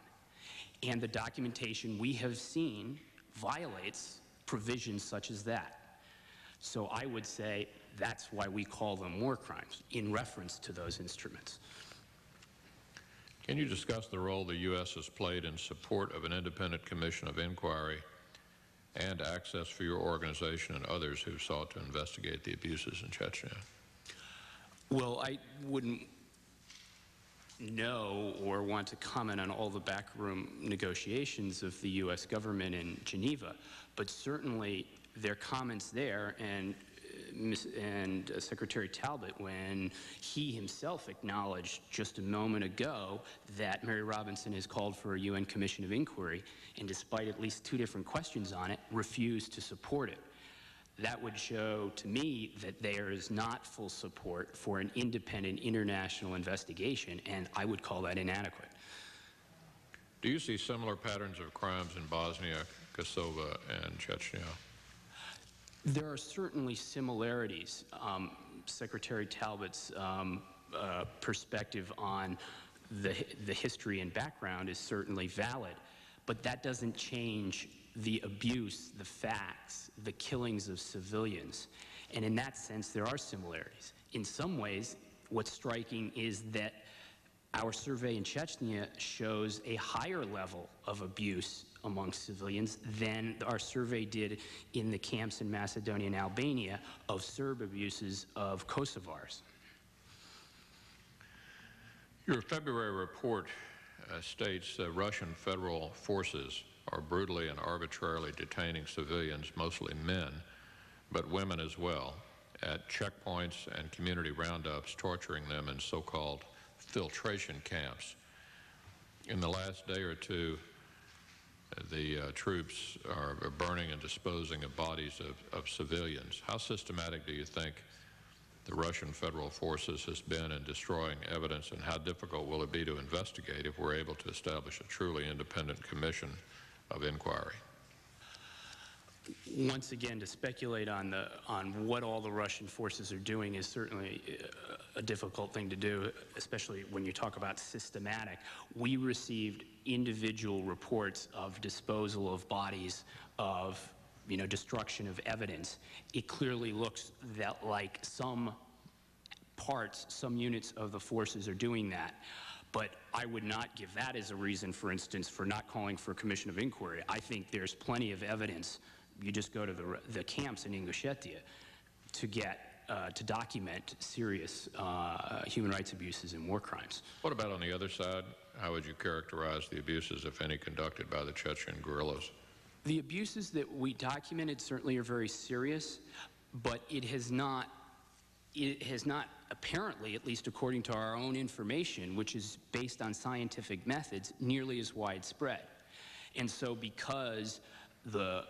And the documentation we have seen violates provisions such as that. So I would say that's why we call them war crimes, in reference to those instruments. Can you discuss the role the U.S. has played in support of an independent commission of inquiry and access for your organization and others who sought to investigate the abuses in Chechnya? Well, I wouldn't know or want to comment on all the backroom negotiations of the U.S. government in Geneva, but certainly their comments there, and Secretary Talbot, when he himself acknowledged just a moment ago that Mary Robinson has called for a UN Commission of Inquiry, and despite at least 2 different questions on it, refused to support it. That would show to me that there is not full support for an independent international investigation, and I would call that inadequate. Do you see similar patterns of crimes in Bosnia, Kosovo, and Chechnya? There are certainly similarities. Secretary Talbot's perspective on the history and background is certainly valid, but that doesn't change the abuse, the facts, the killings of civilians. And in that sense, there are similarities. In some ways, what's striking is that our survey in Chechnya shows a higher level of abuse among civilians than our survey did in the camps in Macedonia and Albania of Serb abuses of Kosovars. Your February report states Russian federal forces are brutally and arbitrarily detaining civilians, mostly men, but women as well, at checkpoints and community roundups, torturing them in so-called filtration camps. In the last day or two, the troops are burning and disposing of bodies of civilians. How systematic do you think the Russian federal forces has been in destroying evidence, and how difficult will it be to investigate if we're able to establish a truly independent commission of inquiry? Once again, to speculate on what all the Russian forces are doing is certainly a difficult thing to do, especially when you talk about systematic. We received individual reports of disposal of bodies, of destruction of evidence. It clearly looks that like some parts, some units of the forces are doing that. But I would not give that as a reason, for instance, for not calling for a commission of inquiry. I think there's plenty of evidence. You just go to the camps in Ingushetia to document serious human rights abuses and war crimes. What about on the other side? How would you characterize the abuses, if any, conducted by the Chechen guerrillas? The abuses that we documented certainly are very serious, but it has not apparently, at least according to our own information, which is based on scientific methods, nearly as widespread. And so because the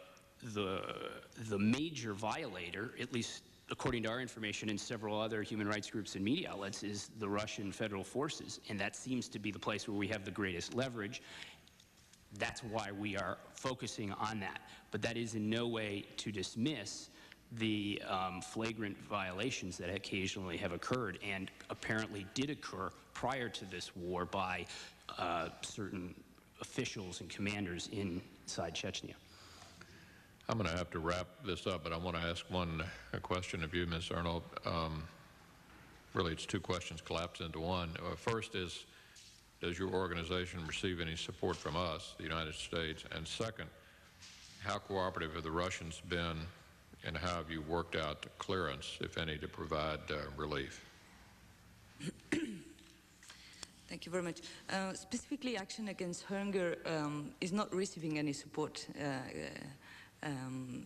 major violator, at least according to our information and several other human rights groups and media outlets, is the Russian federal forces, and that seems to be the place where we have the greatest leverage. That's why we are focusing on that. But that is in no way to dismiss the flagrant violations that occasionally have occurred and apparently did occur prior to this war by certain officials and commanders inside Chechnya. I'm going to have to wrap this up, but I want to ask one question of you, Ms. Arnold. Really, it's two questions collapsed into one. First is, does your organization receive any support from us, the United States? And second, how cooperative have the Russians been, and how have you worked out clearance, if any, to provide relief? Thank you very much. Specifically, Action Against Hunger is not receiving any support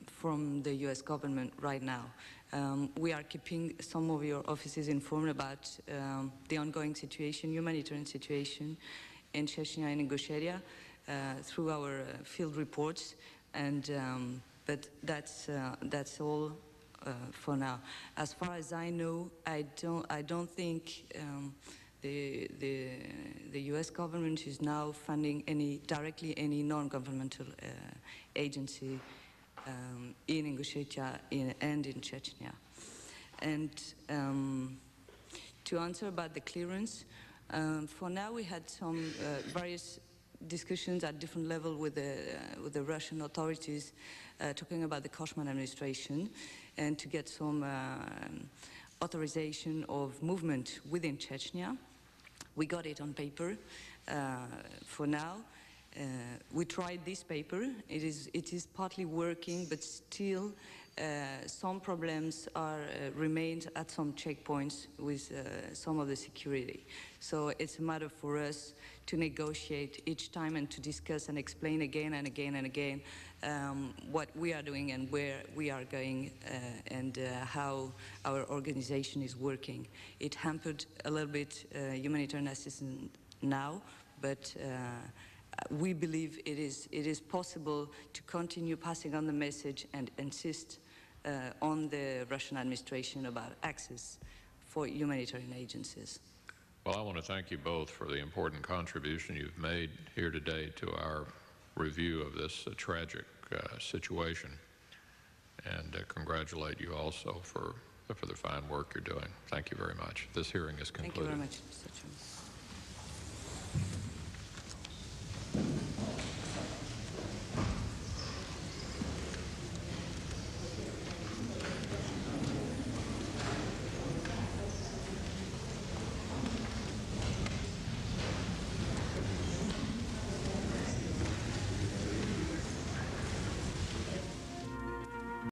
from the U.S. government right now. We are keeping some of your offices informed about the ongoing situation, humanitarian situation in Chechnya and Ingushetia through our field reports, and but that's all for now. As far as I know, I don't think the U.S. government is now funding directly any non-governmental agency in Ingushetia and in Chechnya. And to answer about the clearance, for now we had some various discussions at different levels with the Russian authorities talking about the Koshman administration and to get some authorization of movement within Chechnya. We got it on paper for now. We tried this paper. It is partly working, but still some problems remain at some checkpoints with some of the security. So it's a matter for us to negotiate each time and to discuss and explain again and again and again what we are doing and where we are going and how our organization is working. It hampered a little bit humanitarian assistance now, but we believe it is possible to continue passing on the message and insist on the Russian administration about access for humanitarian agencies. Well, I want to thank you both for the important contribution you've made here today to our review of this tragic situation, and congratulate you also for the fine work you're doing. Thank you very much. This hearing is concluded. Thank you very much, Mr. Chairman.